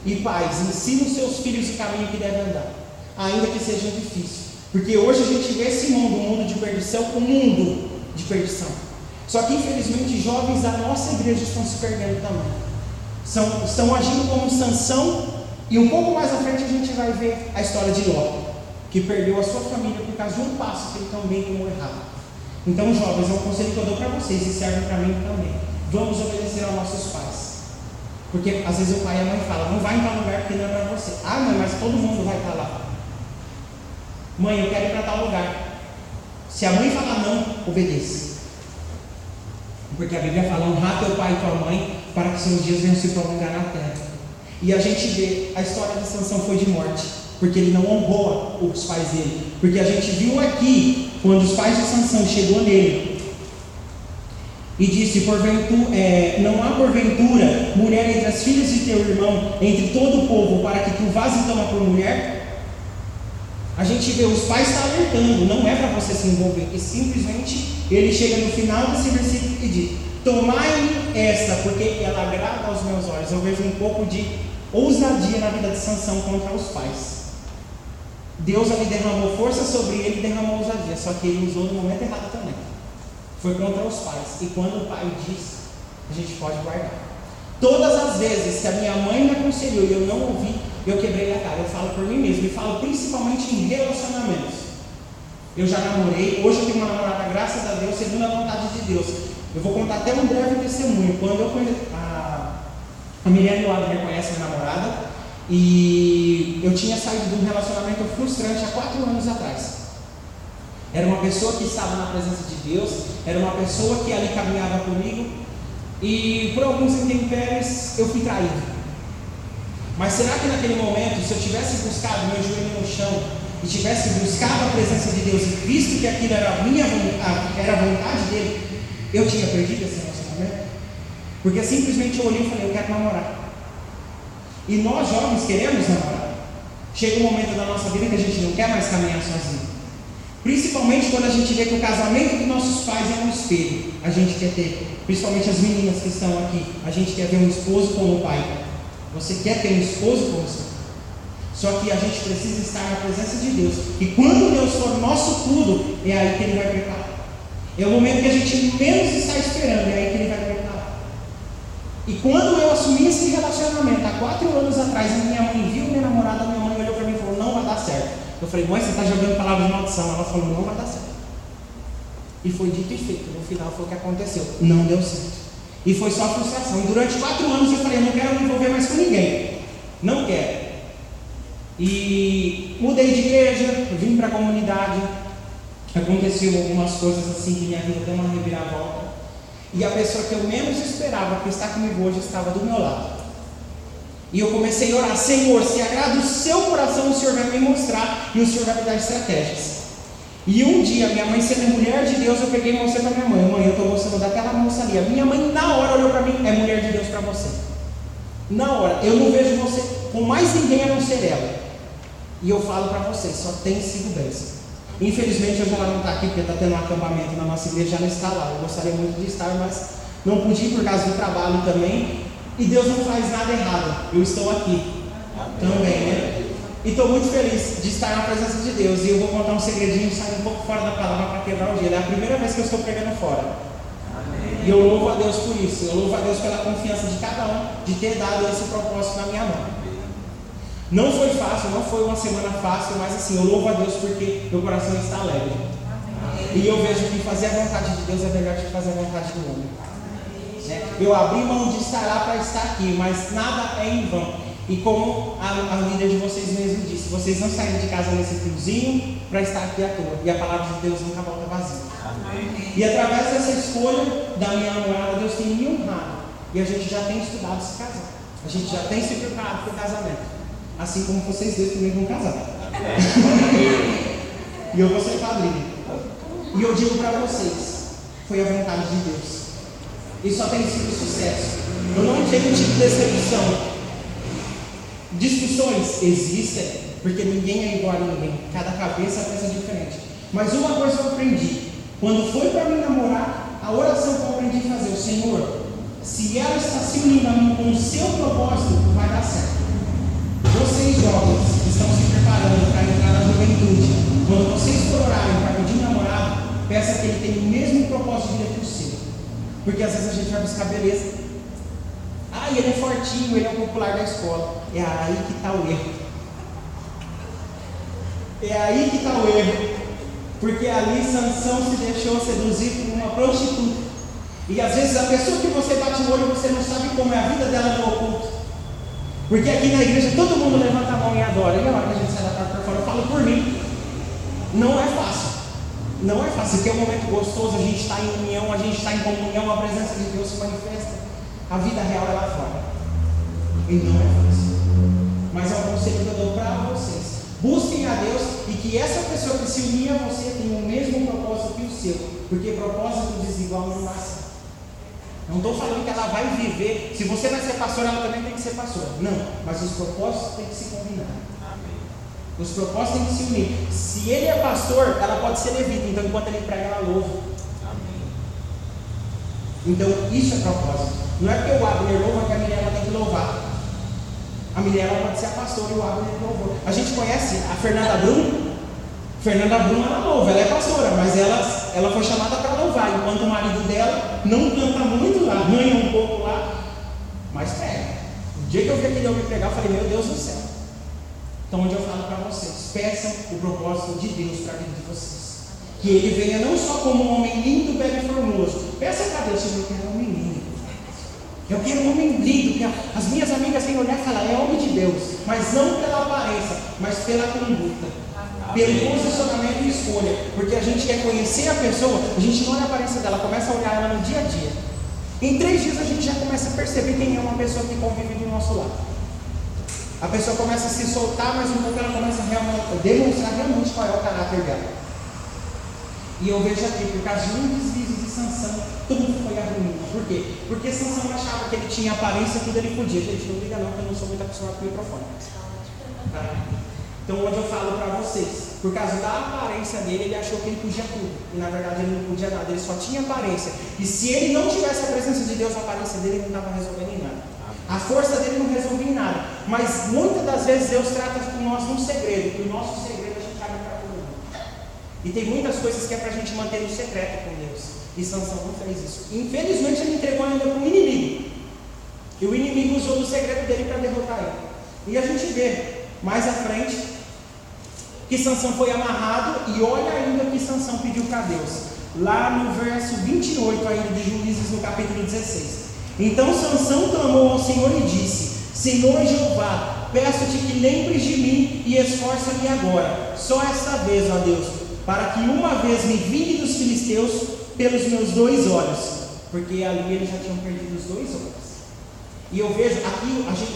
E pais, ensinem os seus filhos o caminho que devem andar, ainda que seja difícil. Porque hoje a gente vê esse mundo, um mundo de perdição, um mundo de perdição. Só que infelizmente jovens da nossa igreja estão se perdendo também. Estão agindo como Sansão, e um pouco mais à frente a gente vai ver a história de Ló, que perdeu a sua família por causa de um passo que ele também tomou errado. Então, jovens, é um conselho que eu dou para vocês e serve para mim também. Vamos obedecer aos nossos pais. Porque às vezes o pai e a mãe falam, não vai em tal lugar porque não é para você. Ah, mãe, mas todo mundo vai estar lá. Mãe, eu quero ir para tal lugar. Se a mãe falar não, obedeça. Porque a Bíblia fala, honrar teu pai e tua mãe para que seus dias venham se prolongar na terra. E a gente vê, a história de Sansão foi de morte, porque ele não honrou os pais dele. Porque a gente viu aqui, quando os pais de Sansão chegou nele e disse, não há porventura mulher entre as filhas de teu irmão, entre todo o povo, para que tu vás e toma por mulher? A gente vê, os pais estão alertando, não é para você se envolver, e simplesmente ele chega no final desse versículo e diz, tomai-me esta, porque ela agrada aos meus olhos. Eu vejo um pouco de ousadia na vida de Sansão contra os pais. Deus ali derramou força sobre ele e derramou ousadia, só que ele usou no momento errado também. Foi contra os pais, e quando o pai diz, a gente pode guardar. Todas as vezes que a minha mãe me aconselhou e eu não ouvi, eu quebrei a cara. Eu falo por mim mesmo, e falo principalmente em relacionamentos. Eu já namorei, hoje eu tenho uma namorada, graças a Deus, segundo a vontade de Deus. Eu vou contar até um breve testemunho. Quando eu conheci, a Miriam lá me conhece, minha namorada, e eu tinha saído de um relacionamento frustrante há 4 anos atrás. Era uma pessoa que estava na presença de Deus, era uma pessoa que ali caminhava comigo, e por alguns intempéries eu fui traído. Mas será que naquele momento, se eu tivesse buscado meu joelho no chão e tivesse buscado a presença de Deus e visto que aquilo era a vontade dele, eu tinha perdido esse relacionamento? Porque simplesmente eu olhei e falei, eu quero namorar. E nós jovens queremos namorar. Chega um momento da nossa vida que a gente não quer mais caminhar sozinho. Principalmente quando a gente vê que o casamento dos nossos pais é um espelho. A gente quer ter, principalmente as meninas que estão aqui, a gente quer ver um esposo como pai. Você quer ter um esposo como seu pai. Só que a gente precisa estar na presença de Deus. E quando Deus for nosso tudo, é aí que Ele vai preparar. É o momento que a gente menos está esperando, é aí que Ele vai preparar. E quando eu assumi esse relacionamento, há 4 anos atrás, a minha mãe viu minha namorada, minha mãe olhou para mim e falou, não vai dar certo. Eu falei, mãe, você está jogando palavras de maldição. Ela falou, não vai dar certo. E foi dito e feito. No final foi o que aconteceu. Não deu certo. E foi só frustração. E durante 4 anos eu falei, eu não quero me envolver mais com ninguém. Não quero. E mudei de igreja, vim para a comunidade. Aconteceu algumas coisas assim que minha vida deu uma reviravolta. E a pessoa que eu menos esperava que está comigo hoje estava do meu lado. E eu comecei a orar, Senhor, se agrada o seu coração, o Senhor vai me mostrar e o Senhor vai me dar estratégias. E um dia, minha mãe sendo mulher de Deus, eu peguei e mostrei para minha mãe, mãe, eu estou mostrando daquela moça ali. A minha mãe na hora olhou para mim, é mulher de Deus para você. Na hora, eu não vejo você com mais ninguém a não ser ela. E eu falo para vocês, só tem sido bênção. Infelizmente hoje ela não está aqui porque está tendo um acampamento na nossa igreja, já não está lá. Eu gostaria muito de estar, mas não pude ir por causa do trabalho também. E Deus não faz nada errado, eu estou aqui também, né? E estou muito feliz de estar na presença de Deus. E eu vou contar um segredinho, sair um pouco fora da palavra para quebrar o gelo. É a primeira vez que eu estou pregando fora. Amém. E eu louvo a Deus por isso. Eu louvo a Deus pela confiança de cada um, de ter dado esse propósito na minha mão. Não foi fácil, não foi uma semana fácil, mas assim, eu louvo a Deus porque meu coração está alegre. Amém. E eu vejo que fazer a vontade de Deus é melhor que fazer a vontade do homem. Eu abri mão de estar lá para estar aqui, mas nada é em vão. E como a líder de vocês mesmo disse, vocês não saíram de casa nesse friozinho para estar aqui à toa. E a palavra de Deus nunca volta vazia. Amém. E através dessa escolha da minha namorada, Deus tem me honrado. E a gente já tem estudado se casar. A gente já tem se preparado para o casamento. Assim como vocês dois também vão casar. E eu vou ser padrinho. E eu digo para vocês, foi a vontade de Deus. E só tem sido sucesso. Eu não tenho tipo de decepção. Discussões existem, porque ninguém é igual a ninguém. Cada cabeça pensa diferente. Mas uma coisa eu aprendi. Quando foi para mim namorar, a oração que eu aprendi a fazer, o Senhor, se ela está se unindo a mim com o seu propósito, vai dar certo. Vocês jovens que estão se preparando para entrar na juventude, quando vocês for orarem para pedir namorado, peça que ele tenha o mesmo propósito de vida que o seu. Porque às vezes a gente vai buscar beleza. Ah, ele é fortinho, ele é o popular da escola. É aí que está o erro. É aí que está o erro. Porque ali Sansão se deixou seduzir por uma prostituta. E às vezes a pessoa que você bate o olho, você não sabe como é a vida dela no oculto. Porque aqui na igreja todo mundo levanta a mão e adora. E a hora que a gente sai da porta para fora, eu falo por mim. Não é fácil. Não é fácil, porque é um momento gostoso, a gente está em união, a gente está em comunhão, a presença de Deus se manifesta. A vida real é lá fora. E não é fácil. Mas é um conselho que eu dou para vocês. Busquem a Deus e que essa pessoa que se unir a você tenha o mesmo propósito que o seu. Porque propósito desigual não nasce. Não estou falando que ela vai viver. Se você vai ser pastor, ela também tem que ser pastora. Não, mas os propósitos têm que se combinar. Os propósitos têm que se unir. Se ele é pastor, ela pode ser levita. Então, enquanto ele prega, ela louva. Então, isso é propósito. Não é porque o Abner louva que a Mirella tem que louvar. A Mirella pode ser a pastora e o Abner louvou. A gente conhece a Fernanda Brum. Fernanda Brum, ela louva, ela é pastora, mas ela foi chamada para louvar. Enquanto o marido dela não canta muito lá, arranha um pouco lá, mas prega. O dia que eu vi aquele homem pregar, eu falei, meu Deus do céu. Então, onde eu falo para vocês, peçam o propósito de Deus para a vida de vocês. Que ele venha não só como um homem lindo, belo e formoso. Peça para Deus, Senhor, eu quero um homem lindo. Eu quero um homem lindo, que as minhas amigas têm olhar e falar, é homem de Deus. Mas não pela aparência, mas pela conduta. Pelo posicionamento e escolha. Porque a gente quer conhecer a pessoa, a gente não olha a aparência dela, começa a olhar ela no dia a dia. Em 3 dias a gente já começa a perceber quem é uma pessoa que convive do nosso lado. A pessoa começa a se soltar, mas um pouco ela começa a demonstrar realmente qual é o caráter dela. E eu vejo aqui, por causa de um deslize de Sansão, tudo foi arruinado. Por quê? Porque Sansão achava que ele tinha aparência, tudo ele podia. Gente, não liga não, que eu não sou muito acostumado com o microfone. Tá? Então, onde eu falo para vocês, por causa da aparência dele, ele achou que ele podia tudo. E na verdade ele não podia nada, ele só tinha aparência. E se ele não tivesse a presença de Deus, a aparência dele não estava resolvendo em nada. A força dele não resolvia em nada. Mas muitas das vezes Deus trata com nós um segredo. E o nosso segredo a gente abre para todo mundo. E tem muitas coisas que é para a gente manter no secreto com Deus. E Sansão não fez isso. Infelizmente ele entregou ainda para o inimigo. E o inimigo usou o segredo dele para derrotar ele. E a gente vê mais à frente que Sansão foi amarrado. E olha ainda o que Sansão pediu para Deus. Lá no verso 28 ainda de Juízes, no capítulo 16. Então Sansão clamou ao Senhor e disse: Senhor Jeová, peço-te que lembres de mim e esforça-me agora, só esta vez, ó Deus, para que uma vez me vingue dos filisteus pelos meus 2 olhos. Porque ali eles já tinham perdido os 2 olhos. E eu vejo aqui, a gente,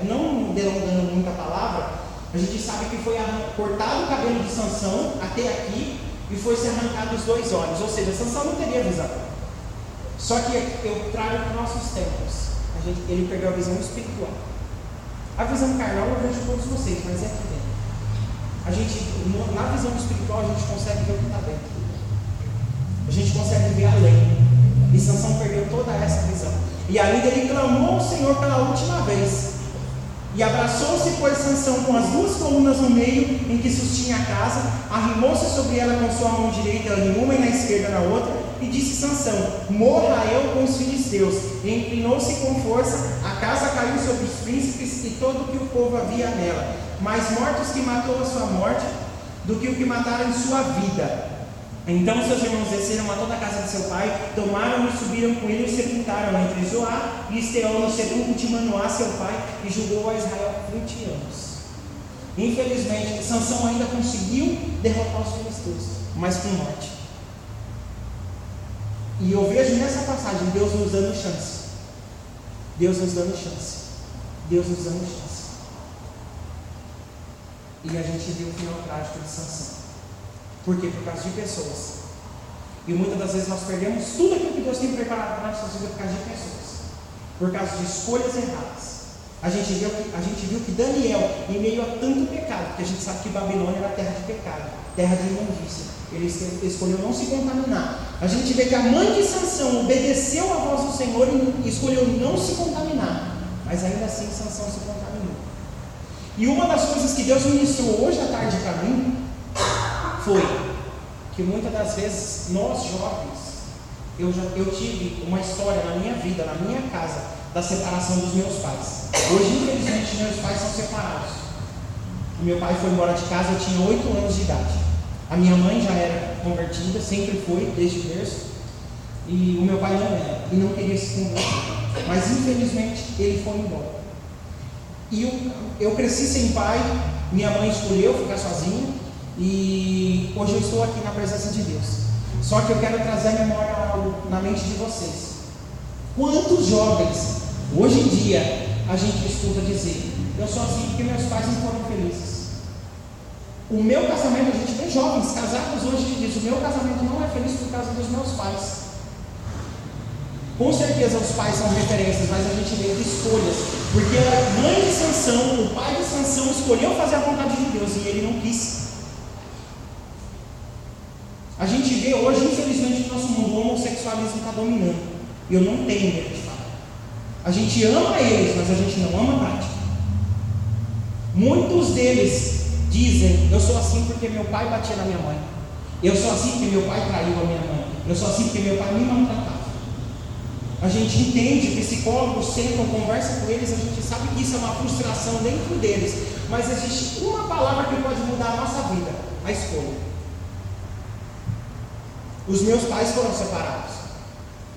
não delongando muita palavra, a gente sabe que foi cortado o cabelo de Sansão até aqui e foi se arrancado os 2 olhos. Ou seja, Sansão não teria visão. Só que eu trago para os nossos tempos. Ele perdeu a visão espiritual. A visão carnal eu vejo todos vocês, mas é aqui dentro. Na visão espiritual a gente consegue ver o que está dentro. A gente consegue ver além. E Sansão perdeu toda essa visão. E ainda ele clamou ao Senhor pela última vez. E abraçou-se, pois, Sansão com as 2 colunas no meio em que sustinha a casa, arrimou-se sobre ela com sua mão direita em uma e na esquerda na outra, e disse Sansão: morra eu com os filisteus. E inclinou-se com força, a casa caiu sobre os príncipes e todo o que o povo havia nela. Mais mortos que matou a sua morte, do que o que mataram em sua vida. Então seus irmãos desceram a toda a casa de seu pai, tomaram-no e subiram com ele e sepultaram entre Zoá e Esteol no sepulcro de Manoá, seu pai, e julgou a Israel 20 anos. Infelizmente, Sansão ainda conseguiu derrotar os filisteus, mas com morte. E eu vejo nessa passagem Deus nos dando chance. Deus nos dando chance. Deus nos dando chance. E a gente viu o final trágico de Sansão. Por quê? Por causa de pessoas. E muitas das vezes nós perdemos tudo aquilo que Deus tem preparado para nossas vidas por causa de pessoas. Por causa de escolhas erradas. A gente viu que Daniel, em meio a tanto pecado, porque a gente sabe que Babilônia era terra de pecado, terra de imundícia, ele escolheu não se contaminar. A gente vê que a mãe de Sansão obedeceu à voz do Senhor e escolheu não se contaminar, mas ainda assim Sansão se contaminou. E uma das coisas que Deus ministrou hoje à tarde para mim foi que muitas das vezes nós jovens, eu tive uma história na minha vida, na minha casa, da separação dos meus pais. Hoje, infelizmente, meus pais são separados. O meu pai foi embora de casa, eu tinha 8 anos de idade. A minha mãe já era convertida, sempre foi, desde o berço. E o meu pai não era, e não queria se converter. Mas, infelizmente, ele foi embora. E eu cresci sem pai, minha mãe escolheu ficar sozinha, e hoje eu estou aqui na presença de Deus. Só que eu quero trazer a memória na mente de vocês. Quantos jovens, hoje em dia, a gente escuta dizer: eu sou assim porque meus pais não foram felizes. O meu casamento, a gente vê jovens casados hoje que dizem: o meu casamento não é feliz por causa dos meus pais. Com certeza os pais são referências, mas a gente vê escolhas, porque a mãe de Sansão, o pai de Sansão escolheu fazer a vontade de Deus e ele não quis. A gente vê hoje, infelizmente, no nosso mundo, o homossexualismo está dominando. E eu não tenho medo de falar. A gente ama eles, mas a gente não ama a prática. Muitos deles dizem: eu sou assim porque meu pai batia na minha mãe. Eu sou assim porque meu pai traiu a minha mãe. Eu sou assim porque meu pai me maltratava. A gente entende, psicólogos sentam, conversam com eles, a gente sabe que isso é uma frustração dentro deles. Mas existe uma palavra que pode mudar a nossa vida: a escolha. Os meus pais foram separados.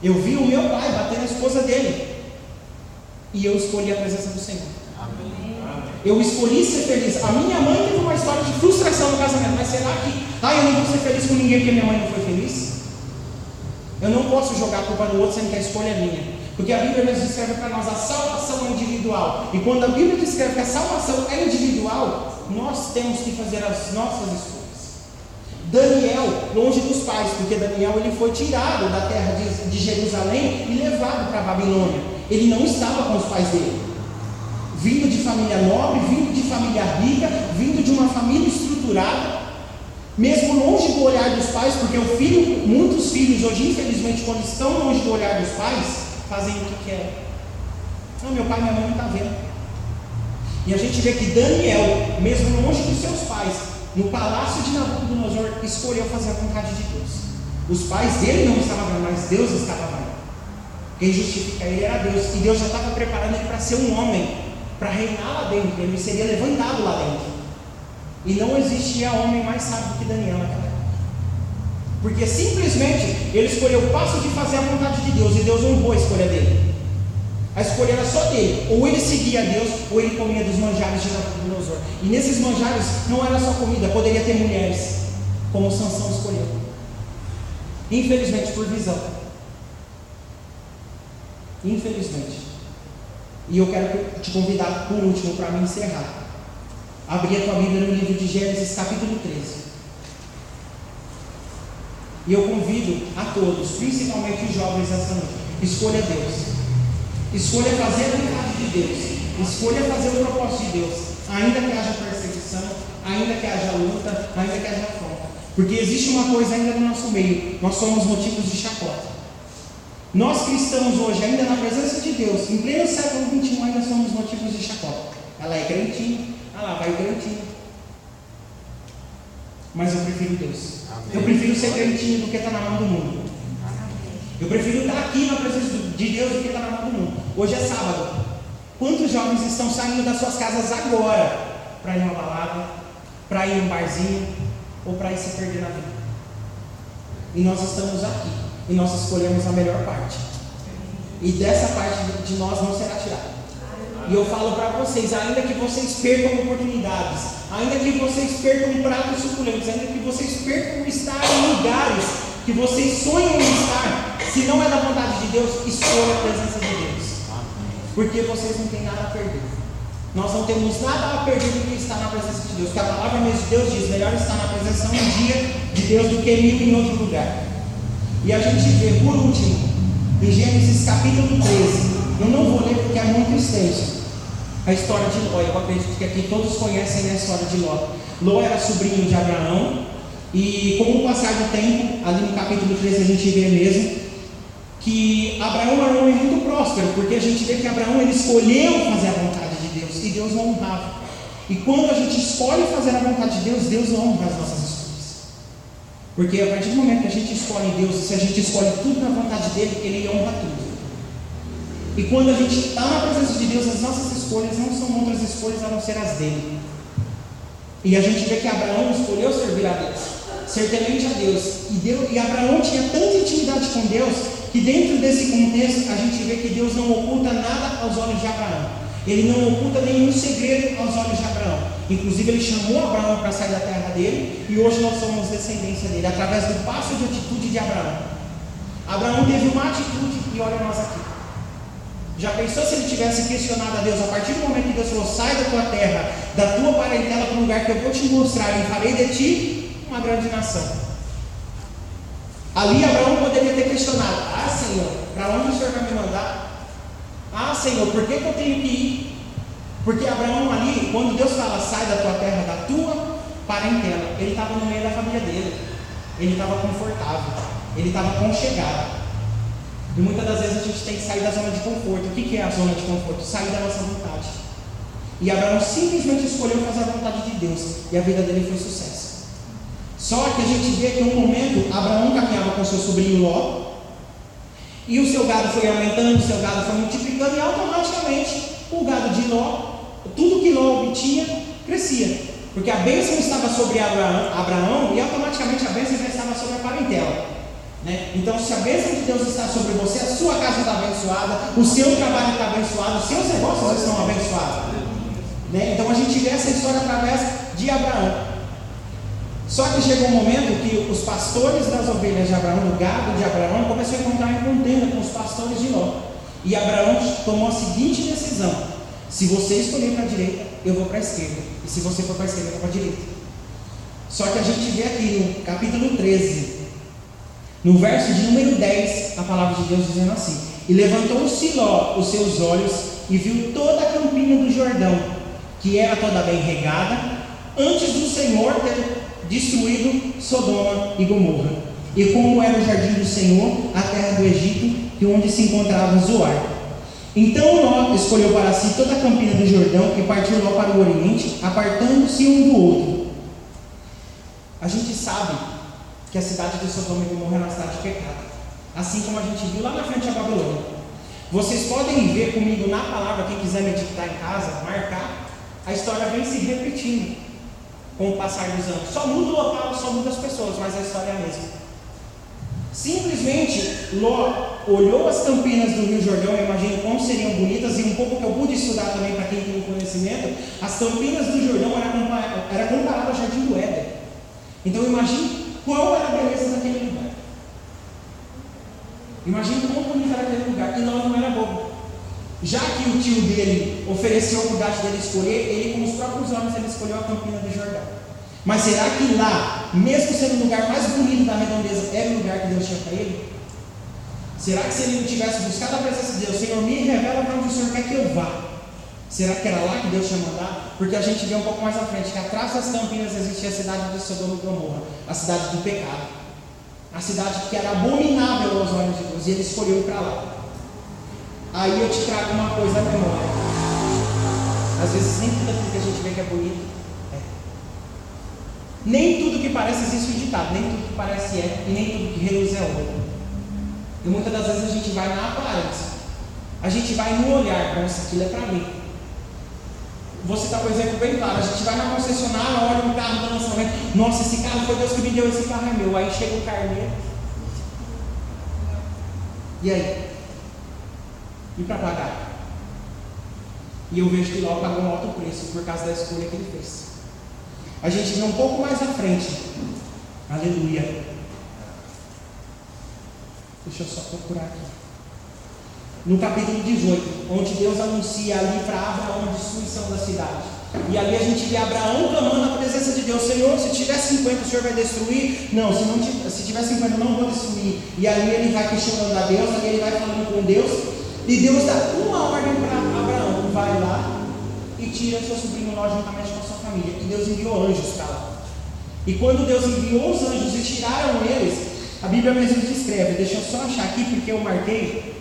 Eu vi o meu pai bater na esposa dele. E eu escolhi a presença do Senhor. Amém. Eu escolhi ser feliz. A minha mãe teve uma história de frustração no casamento. Mas será que eu não vou ser feliz com ninguém porque minha mãe não foi feliz? Eu não posso jogar a culpa no outro sendo que a escolha é minha. Porque a Bíblia nos descreve para nós: a salvação é individual. E quando a Bíblia descreve que a salvação é individual, nós temos que fazer as nossas escolhas. Daniel, longe dos pais, porque Daniel ele foi tirado da terra de Jerusalém e levado para a Babilônia. Ele não estava com os pais dele. Vindo de família nobre, vindo de família rica, vindo de uma família estruturada, mesmo longe do olhar dos pais, porque muitos filhos hoje, infelizmente, quando estão longe do olhar dos pais, fazem o que querem. Não, meu pai e minha mãe não estão vendo. E a gente vê que Daniel, mesmo longe dos seus pais, no palácio de Nabucodonosor, escolheu fazer a vontade de Deus. Os pais dele não estavam vendo, mas Deus estava vendo. Quem justifica ele era Deus. E Deus já estava preparando ele para ser um homem, para reinar lá dentro. Ele seria levantado lá dentro. E não existia homem mais sábio que Daniel naquela época. Porque simplesmente ele escolheu o passo de fazer a vontade de Deus. E Deus honrou a escolha dele. A escolha era só dele. Ou ele seguia a Deus, ou ele comia dos manjares de Nabucodonosor. E nesses manjares não era só comida, poderia ter mulheres, como Sansão escolheu. Infelizmente, por visão. Infelizmente. E eu quero te convidar por último para me encerrar. Abrir a tua Bíblia no livro de Gênesis, capítulo 13. E eu convido a todos, principalmente os jovens essa noite: escolha Deus. Escolha fazer a vontade de Deus. Escolha fazer o propósito de Deus. Ainda que haja perseguição, ainda que haja luta, ainda que haja afronta. Porque existe uma coisa ainda no nosso meio: nós somos motivos de chacota. Nós cristãos hoje, ainda na presença de Deus, em pleno século XXI, ainda somos motivos de chacota. Ela é crentinha, lá vai crentinho. Mas eu prefiro Deus. Amém. Eu prefiro ser crentinho do que estar na mão do mundo. Eu prefiro estar aqui na presença de Deus do que estar na mão do mundo. Hoje é sábado. Quantos jovens estão saindo das suas casas agora para ir numa balada, para ir num barzinho ou para ir se perder na vida? E nós estamos aqui e nós escolhemos a melhor parte. E dessa parte de nós não será tirada. E eu falo para vocês: ainda que vocês percam oportunidades, ainda que vocês percam pratos suculentos, ainda que vocês percam estar em lugares que vocês sonham em estar, se não é da vontade de Deus, escolha a presença de Deus. Porque vocês não têm nada a perder. Nós não temos nada a perder do que estar na presença de Deus. Porque a palavra mesmo de Deus diz: melhor estar na presença um dia de Deus do que 1000 em outro lugar. E a gente vê, por último, em Gênesis capítulo 13. Eu não vou ler porque é muito extenso. a história de Ló. Eu acredito que aqui todos conhecem a história de Ló. Ló era sobrinho de Abraão, e com o passar do tempo, ali no capítulo 13 a gente vê mesmo que Abraão era um homem muito próspero, porque a gente vê que Abraão ele escolheu fazer a vontade de Deus, e Deus não honrava. E quando a gente escolhe fazer a vontade de Deus, Deus honra as nossas escolhas. Porque a partir do momento que a gente escolhe Deus, se a gente escolhe tudo na vontade dele, ele honra tudo. E quando a gente está na presença de Deus, as nossas escolhas não são outras escolhas a não ser as dele. E a gente vê que Abraão escolheu servir a Deus, ser temente a Deus. E Abraão tinha tanta intimidade com Deus, que dentro desse contexto, a gente vê que Deus não oculta nada aos olhos de Abraão. Ele não oculta nenhum segredo aos olhos de Abraão. Inclusive ele chamou Abraão para sair da terra dele, e hoje nós somos descendência dele, através do passo de atitude de Abraão. Abraão teve uma atitude, e olha nós aqui. Já pensou se ele tivesse questionado a Deus, a partir do momento que Deus falou, sai da tua terra, da tua parentela para um lugar que eu vou te mostrar, e farei de ti uma grande nação. Ali Abraão poderia ter questionado, Senhor, para onde o Senhor vai me mandar? Senhor, por que eu tenho que ir? Porque Abraão ali, quando Deus fala, sai da tua terra, da tua parentela, ele estava no meio da família dele, ele estava confortável, ele estava aconchegado. E muitas das vezes a gente tem que sair da zona de conforto. O que é a zona de conforto? Sair da nossa vontade. E Abraão simplesmente escolheu fazer a vontade de Deus, e a vida dele foi sucesso. Só que a gente vê que em um momento Abraão caminhava com seu sobrinho Ló, e o seu gado foi aumentando, o seu gado foi multiplicando, e automaticamente o gado de Ló, tudo que Ló obtinha, crescia. Porque a bênção estava sobre Abraão, e automaticamente a bênção já estava sobre a parentela. Então, se a bênção de Deus está sobre você, a sua casa está abençoada, o seu trabalho está abençoado, os seus negócios estão abençoados. Então, a gente vê essa história através de Abraão. Só que chegou um momento que os pastores das ovelhas de Abraão, do gado de Abraão, começaram a encontrar em contenda com os pastores de Ló. E Abraão tomou a seguinte decisão: se você escolher para a direita, eu vou para a esquerda, e se você for para a esquerda, eu vou para a direita. Só que a gente vê aqui no capítulo 13, no verso de número 10, a palavra de Deus dizendo assim: e levantou-se Ló os seus olhos e viu toda a campina do Jordão, que era toda bem regada, antes do Senhor ter destruído Sodoma e Gomorra, e como era o jardim do Senhor, a terra do Egito, que onde se encontrava Zoar. Então Ló escolheu para si toda a campina do Jordão, e partiu Ló para o oriente, apartando-se um do outro. A gente sabe que a cidade de Sodoma e Gomorra era uma cidade de pecado, assim como a gente viu lá na frente a Babilônia. Vocês podem ver comigo na palavra, quem quiser meditar em casa, marcar, a história vem se repetindo com o passar dos anos. Só muda o local, só muda as pessoas, mas a história é a mesma. Simplesmente Ló olhou as campinas do Rio Jordão, eu imagino como seriam bonitas, e um pouco que eu pude estudar também para quem tem conhecimento, as campinas do Jordão era comparado ao jardim do Éden. Então imagine qual era a beleza daquele lugar. Imagine quão bonito era aquele lugar. E Ló não era bobo. Já que o tio dele ofereceu a oportunidade dele escolher, ele com os próprios olhos ele escolheu a campina do Jordão. Mas será que lá, mesmo sendo o lugar mais bonito da redondeza, era o lugar que Deus tinha para ele? Será que se ele não tivesse buscado a presença de Deus, Senhor, me revela para onde o Senhor quer que eu vá? Será que era lá que Deus tinha mandado? Porque a gente vê um pouco mais à frente que atrás das campinas existia a cidade de Sodoma e Gomorra, a cidade do pecado, a cidade que era abominável aos olhos de Deus, e ele escolheu ir para lá. Aí eu te trago uma coisa à memória. Às vezes nem tudo aquilo que a gente vê que é bonito é. Nem tudo que parece existe um ditado, nem tudo que parece é, e nem tudo que reluz é ouro. E muitas das vezes a gente vai na aparência, a gente vai no olhar, nossa, aquilo é para mim. Você está, por exemplo, bem claro, a gente vai na concessionária, olha um carro do lançamento, nossa, esse carro foi Deus que me deu, esse carro é meu. Aí chega o carneiro, e aí? E para pagar? E eu vejo que Ló pagou um alto preço por causa da escolha que ele fez. A gente vê um pouco mais à frente, aleluia, deixa eu só procurar aqui, no capítulo 18, onde Deus anuncia ali para Abraão a destruição da cidade. E ali a gente vê Abraão clamando a presença de Deus: Senhor, se tiver 50 o Senhor vai destruir? Não, se tiver 50 eu não vou destruir. E ali ele vai questionando a Deus, ali ele vai falando com Deus, e Deus dá uma ordem para Abraão: vai lá e tira seu sobrinho lá juntamente com a sua família. E Deus enviou anjos para lá. E quando Deus enviou os anjos e tiraram eles, a Bíblia mesmo descreve, deixa eu só achar aqui porque eu marquei,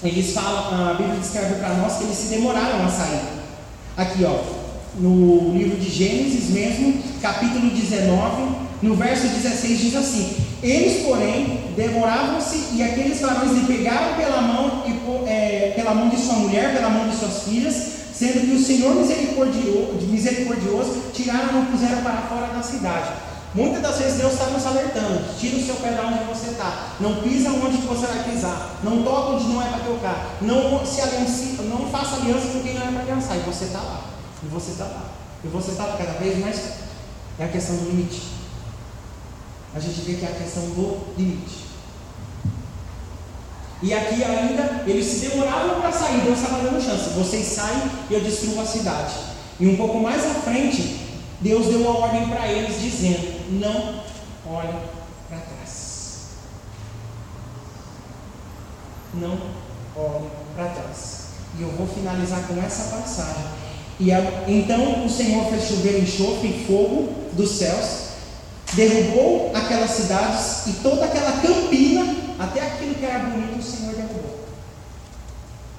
eles falam, a Bíblia descreve para nós que eles se demoraram a sair. Aqui ó, no livro de Gênesis mesmo, capítulo 19, no verso 16 diz assim: eles porém demoravam-se, e aqueles varões lhe pegaram pela mão, pela mão de sua mulher, pela mão de suas filhas, sendo que o Senhor misericordioso tiraram e não puseram para fora da cidade. Muitas das vezes Deus está nos alertando: tira o seu pé de onde você está, não pisa onde você vai pisar, não toca onde não é para tocar, não faça aliança com quem não é para aliançar. E você está lá, e você está lá, e você está cada vez mais perto. É a questão do limite. A gente vê que é a questão do limite. E aqui ainda, eles se demoravam para sair, Deus estava dando chance. Vocês saem e eu destruo a cidade. E um pouco mais à frente, Deus deu uma ordem para eles, dizendo: não olhem para trás. Não olhem para trás. E eu vou finalizar com essa passagem. Então o Senhor fez chover enxofre e fogo dos céus, derrubou aquelas cidades e toda aquela campina, até aquilo que era bonito o Senhor derrubou.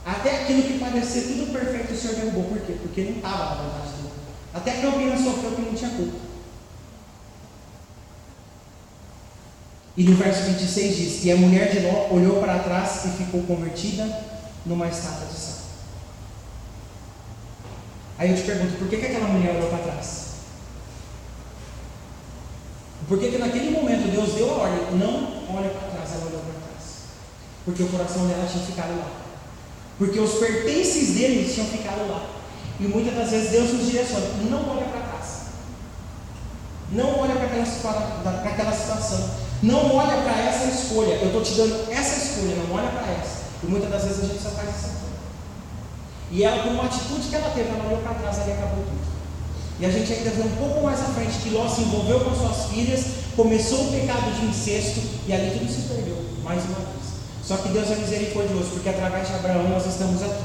Até aquilo que parecia tudo perfeito o Senhor derrubou. Por quê? Porque não estava na vontade dele. Até a campina sofreu que não tinha culpa. E no verso 26 diz: e a mulher de Ló olhou para trás e ficou convertida numa estátua de sal. Aí eu te pergunto, por que aquela mulher olhou para trás? Por que naquele momento Deus deu a ordem: não olha para trás? Ela olhou para trás. Porque o coração dela tinha ficado lá. Porque os pertences dele tinham ficado lá. E muitas das vezes Deus nos direciona: não olha para trás. Não olha para aquela situação. Não olha para essa escolha. Eu estou te dando essa escolha, não olha para essa. E muitas das vezes a gente só faz essa coisa. E ela, por uma atitude que ela teve, ela olhou para trás e acabou tudo. E a gente ainda vê um pouco mais à frente que Ló se envolveu com suas filhas, começou o pecado de incesto e ali tudo se perdeu, mais uma vez. Só que Deus é misericordioso, porque através de Abraão nós estamos aqui.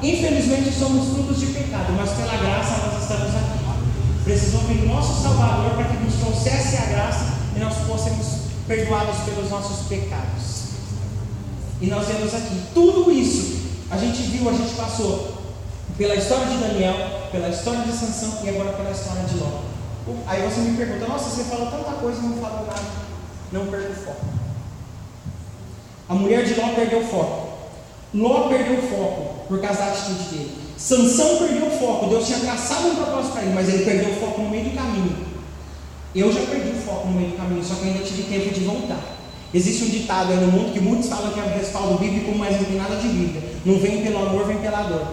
Infelizmente somos frutos de pecado, mas pela graça nós estamos aqui. Precisamos vir nosso Salvador para que nos trouxesse a graça e nós fôssemos perdoados pelos nossos pecados. E nós vemos aqui tudo isso. A gente viu, a gente passou pela história de Daniel, pela história de Sansão e agora pela história de Ló. Aí você me pergunta: nossa, você falou tanta coisa e não falou nada. Não perca o foco. A mulher de Ló perdeu o foco. Ló perdeu o foco por causa da atitude dele. Sansão perdeu o foco. Deus tinha traçado um propósito para ele, mas ele perdeu o foco no meio do caminho. Eu já perdi o foco no meio do caminho, só que ainda tive tempo de voltar. Existe um ditado aí no mundo que muitos falam que é um respaldo bíblico, mas não tem nada de Bíblia. Não vem pelo amor, vem pela dor.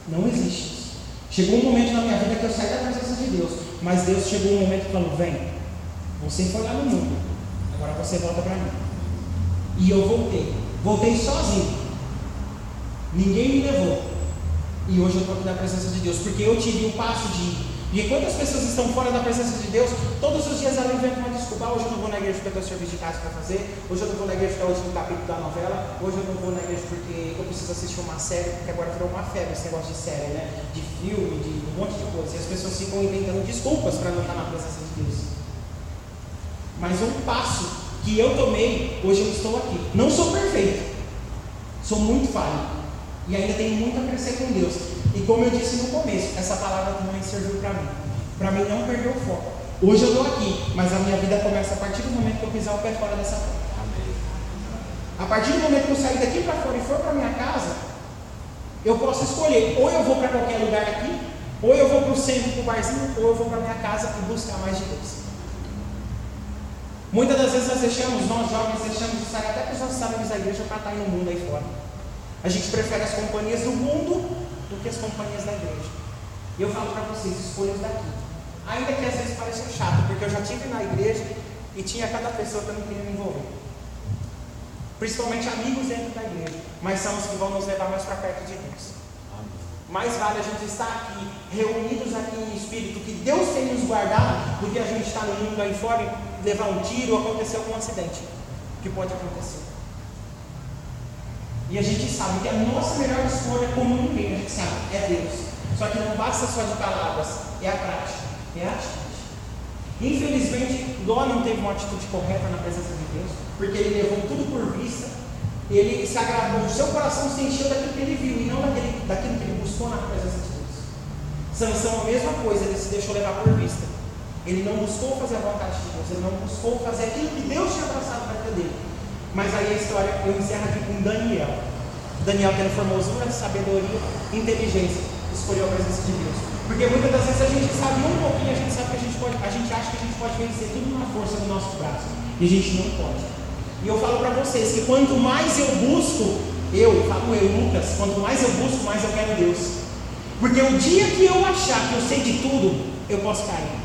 Não existe isso. Chegou um momento na minha vida que eu saí da presença de Deus, mas Deus chegou um momento e falou: vem, você foi lá no mundo, agora você volta para mim. E eu voltei sozinho, ninguém me levou, e hoje eu estou aqui na presença de Deus, porque eu tive o passo de ir. E quantas pessoas estão fora da presença de Deus, todos os dias ela inventa uma desculpa: hoje eu não vou na igreja porque eu tenho serviço de casa para fazer, hoje eu não vou na igreja porque é o último capítulo da novela, hoje eu não vou na igreja porque eu preciso assistir uma série, porque agora virou uma febre esse negócio de série, né? De filme, de um monte de coisa, e as pessoas ficam inventando desculpas para não estar na presença de Deus. Mas um passo que eu tomei, hoje eu estou aqui. Não sou perfeito, sou muito falho, e ainda tenho muito a crescer com Deus. E como eu disse no começo, essa palavra também serviu para mim não perder o foco. Hoje eu estou aqui, mas a minha vida começa a partir do momento que eu pisar o pé fora dessa porta. A partir do momento que eu sair daqui para fora e for para minha casa, eu posso escolher: ou eu vou para qualquer lugar aqui, ou eu vou para o centro, para o barzinho, ou eu vou para minha casa e buscar mais de Deus. Muitas das vezes nós jovens deixamos de sair até para os nossos amigos da igreja para estar no mundo aí fora. A gente prefere as companhias do mundo do que as companhias da igreja. E eu falo para vocês: escolham daqui. Ainda que às vezes pareça chato, porque eu já estive na igreja e tinha cada pessoa que eu não queria me envolver. Principalmente amigos dentro da igreja, mas são os que vão nos levar mais para perto de Deus. Mais vale a gente estar aqui, reunidos aqui em espírito, que Deus tem nos guardado, do que a gente estar no mundo aí fora e levar um tiro ou acontecer algum acidente, que pode acontecer. E a gente sabe que a nossa melhor escolha, como ninguém, a gente sabe, é Deus. Só que não basta só de palavras, é a prática, é a atitude. Infelizmente, Ló não teve uma atitude correta na presença de Deus, porque ele levou tudo por vista, ele se agradou, o seu coração se encheu daquilo que ele viu e não daquilo que ele buscou na presença de Deus. Sansão, a mesma coisa, ele se deixou levar por vista. Ele não buscou fazer a vontade de Deus, ele não buscou fazer aquilo que Deus tinha traçado para a vida dele. Mas aí a história, eu encerro aqui com Daniel. Daniel, tendo formosura, sabedoria, inteligência, escolheu a presença de Deus. Porque muitas das vezes a gente sabe um pouquinho, a gente sabe que a gente acha que a gente pode vencer tudo na força do nosso braço. E a gente não pode. E eu falo para vocês que quanto mais eu busco, Lucas, quanto mais eu busco, mais eu quero Deus. Porque o dia que eu achar que eu sei de tudo, eu posso cair.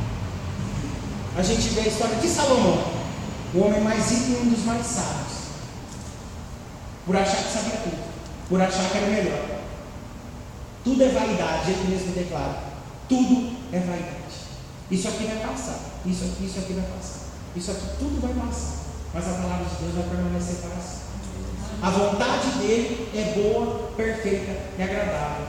A gente vê a história de Salomão, o homem mais rico e um dos mais sábios, por achar que sabia tudo, por achar que era melhor. Tudo é vaidade, ele mesmo declara. Tudo é vaidade. Isso aqui vai passar. Isso aqui vai passar. Isso aqui tudo vai passar. Mas a palavra de Deus vai permanecer para sempre. A vontade dele é boa, perfeita e agradável.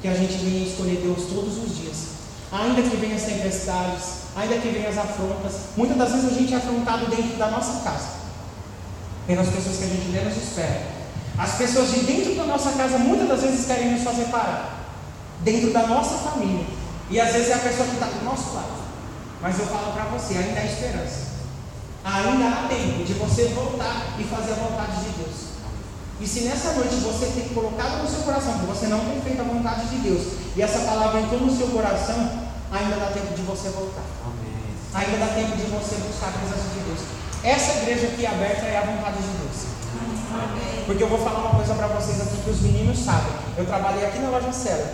Que a gente venha escolher Deus todos os dias. Ainda que venham as tempestades, ainda que venham as afrontas. Muitas das vezes a gente é afrontado dentro da nossa casa, pelas pessoas que a gente menos espera. As pessoas de dentro da nossa casa muitas das vezes querem nos fazer parar. Dentro da nossa família. E às vezes é a pessoa que está do nosso lado. Mas eu falo para você, ainda há esperança. Ainda há tempo de você voltar e fazer a vontade de Deus. E se nessa noite você tem colocado no seu coração que você não tem feito a vontade de Deus, e essa palavra entrou no seu coração, ainda dá tempo de você voltar. Amém. Ainda dá tempo de você buscar a presença de Deus. Essa igreja aqui aberta é a vontade de Deus. Amém. Porque eu vou falar uma coisa para vocês aqui que os meninos sabem. Eu trabalhei aqui na loja Cela,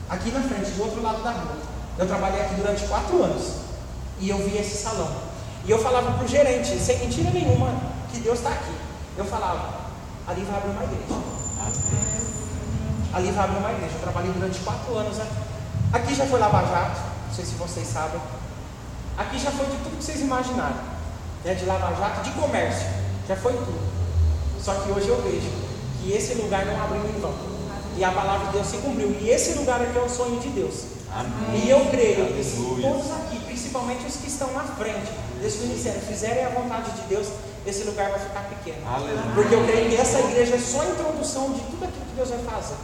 aqui na frente, do outro lado da rua. Eu trabalhei aqui durante 4 anos. E eu vi esse salão. E eu falava para o gerente, sem mentira nenhuma, que Deus está aqui. Eu falava, ali vai abrir uma igreja. Ali vai abrir uma igreja. Eu trabalhei durante 4 anos aqui. Aqui já foi Lava Jato, não sei se vocês sabem. Aqui já foi de tudo que vocês imaginaram, né? De Lava Jato, de comércio. Já foi tudo. Só que hoje eu vejo que esse lugar não abriu em vão. E a palavra de Deus se cumpriu. E esse lugar aqui é o sonho de Deus. Amém. E eu creio que se todos aqui, principalmente os que estão na frente desse ministério, fizerem a vontade de Deus, esse lugar vai ficar pequeno. Aleluia. Porque eu creio que essa igreja é só a introdução de tudo aquilo que Deus vai fazer.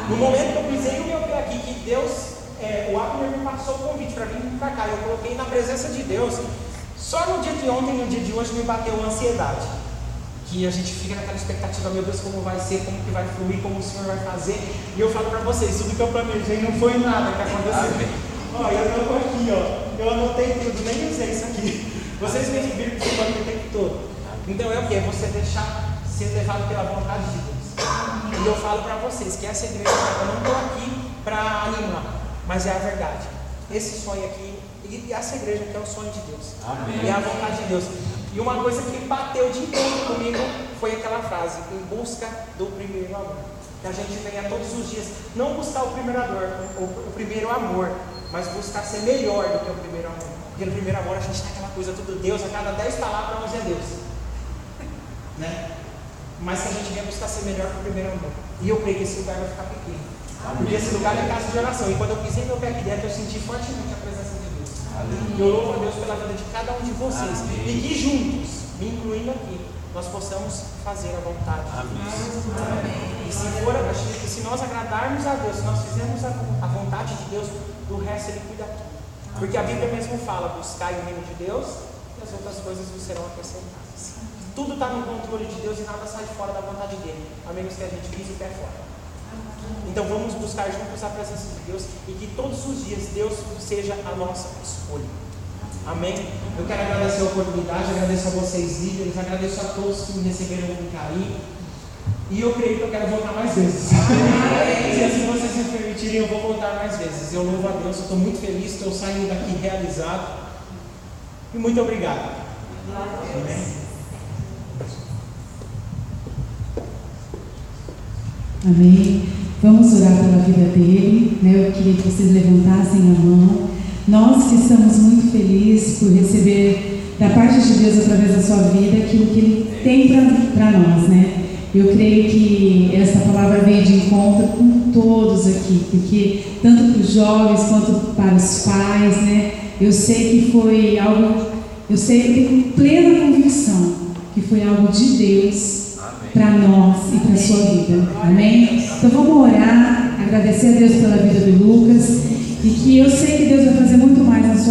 No momento que eu pisei o meu pé aqui, que Deus, o Abner me passou o convite para vir para cá, eu coloquei na presença de Deus. Só no dia de ontem e no dia de hoje me bateu uma ansiedade. Que a gente fica naquela expectativa, meu Deus, como vai ser, como que vai fluir, como o Senhor vai fazer. E eu falo para vocês, tudo que eu planejei não foi nada que aconteceu. Olha, eu estou aqui, ó, eu anotei tudo, nem usei isso aqui. Vocês me viram que você o tempo todo. Então é o que? É você deixar ser levado pela vontade de Deus. E eu falo para vocês que essa igreja, eu não estou aqui para animar, mas é a verdade. Esse sonho aqui, e essa igreja aqui é o sonho de Deus. Amém. É a vontade de Deus. E uma coisa que bateu de dentro comigo foi aquela frase, em busca do primeiro amor. Que a gente venha todos os dias, não buscar o primeiro amor, mas buscar ser melhor do que o primeiro amor. Porque no primeiro amor a gente tem aquela coisa, tudo Deus, a cada 10 palavras nós é Deus. Né? Mas que a gente venha buscar ser melhor que o primeiro amor. E eu creio que esse lugar vai ficar pequeno. Porque esse lugar é casa de oração. E quando eu pisei meu pé aqui dentro, eu senti fortemente a presença de Deus. E eu louvo a Deus pela vida de cada um de vocês. Amém. E que juntos, me incluindo aqui, nós possamos fazer a vontade de Deus. Amém. E se nós agradarmos a Deus, se nós fizermos a vontade de Deus, do resto Ele cuida tudo. Porque a Bíblia mesmo fala, buscai o reino de Deus e as outras coisas vos serão acrescentadas. Tudo está no controle de Deus e nada sai de fora da vontade dEle, a menos que a gente pise o pé fora. Então vamos buscar juntos a presença de Deus e que todos os dias Deus seja a nossa escolha. Amém? Eu quero agradecer a oportunidade, agradeço a vocês líderes, agradeço a todos que me receberam com carinho. E eu creio que eu quero voltar mais vezes. Se assim vocês me permitirem, eu vou voltar mais vezes. Eu louvo a Deus, eu estou muito feliz, estou saindo daqui realizado. E muito obrigado. Amém? Amém. Vamos orar pela vida dele, né? Eu queria que vocês levantassem a mão. Nós que estamos muito felizes por receber da parte de Deus através da sua vida aquilo que Ele tem para nós, né? Eu creio que essa palavra veio de encontro com todos aqui, porque tanto para os jovens quanto para os pais, né? Eu sei que foi algo, eu tenho plena convicção que foi algo de Deus para nós e para a sua vida. Amém? Então vamos orar, agradecer a Deus pela vida do Lucas, e que eu sei que Deus vai fazer muito mais na sua vida.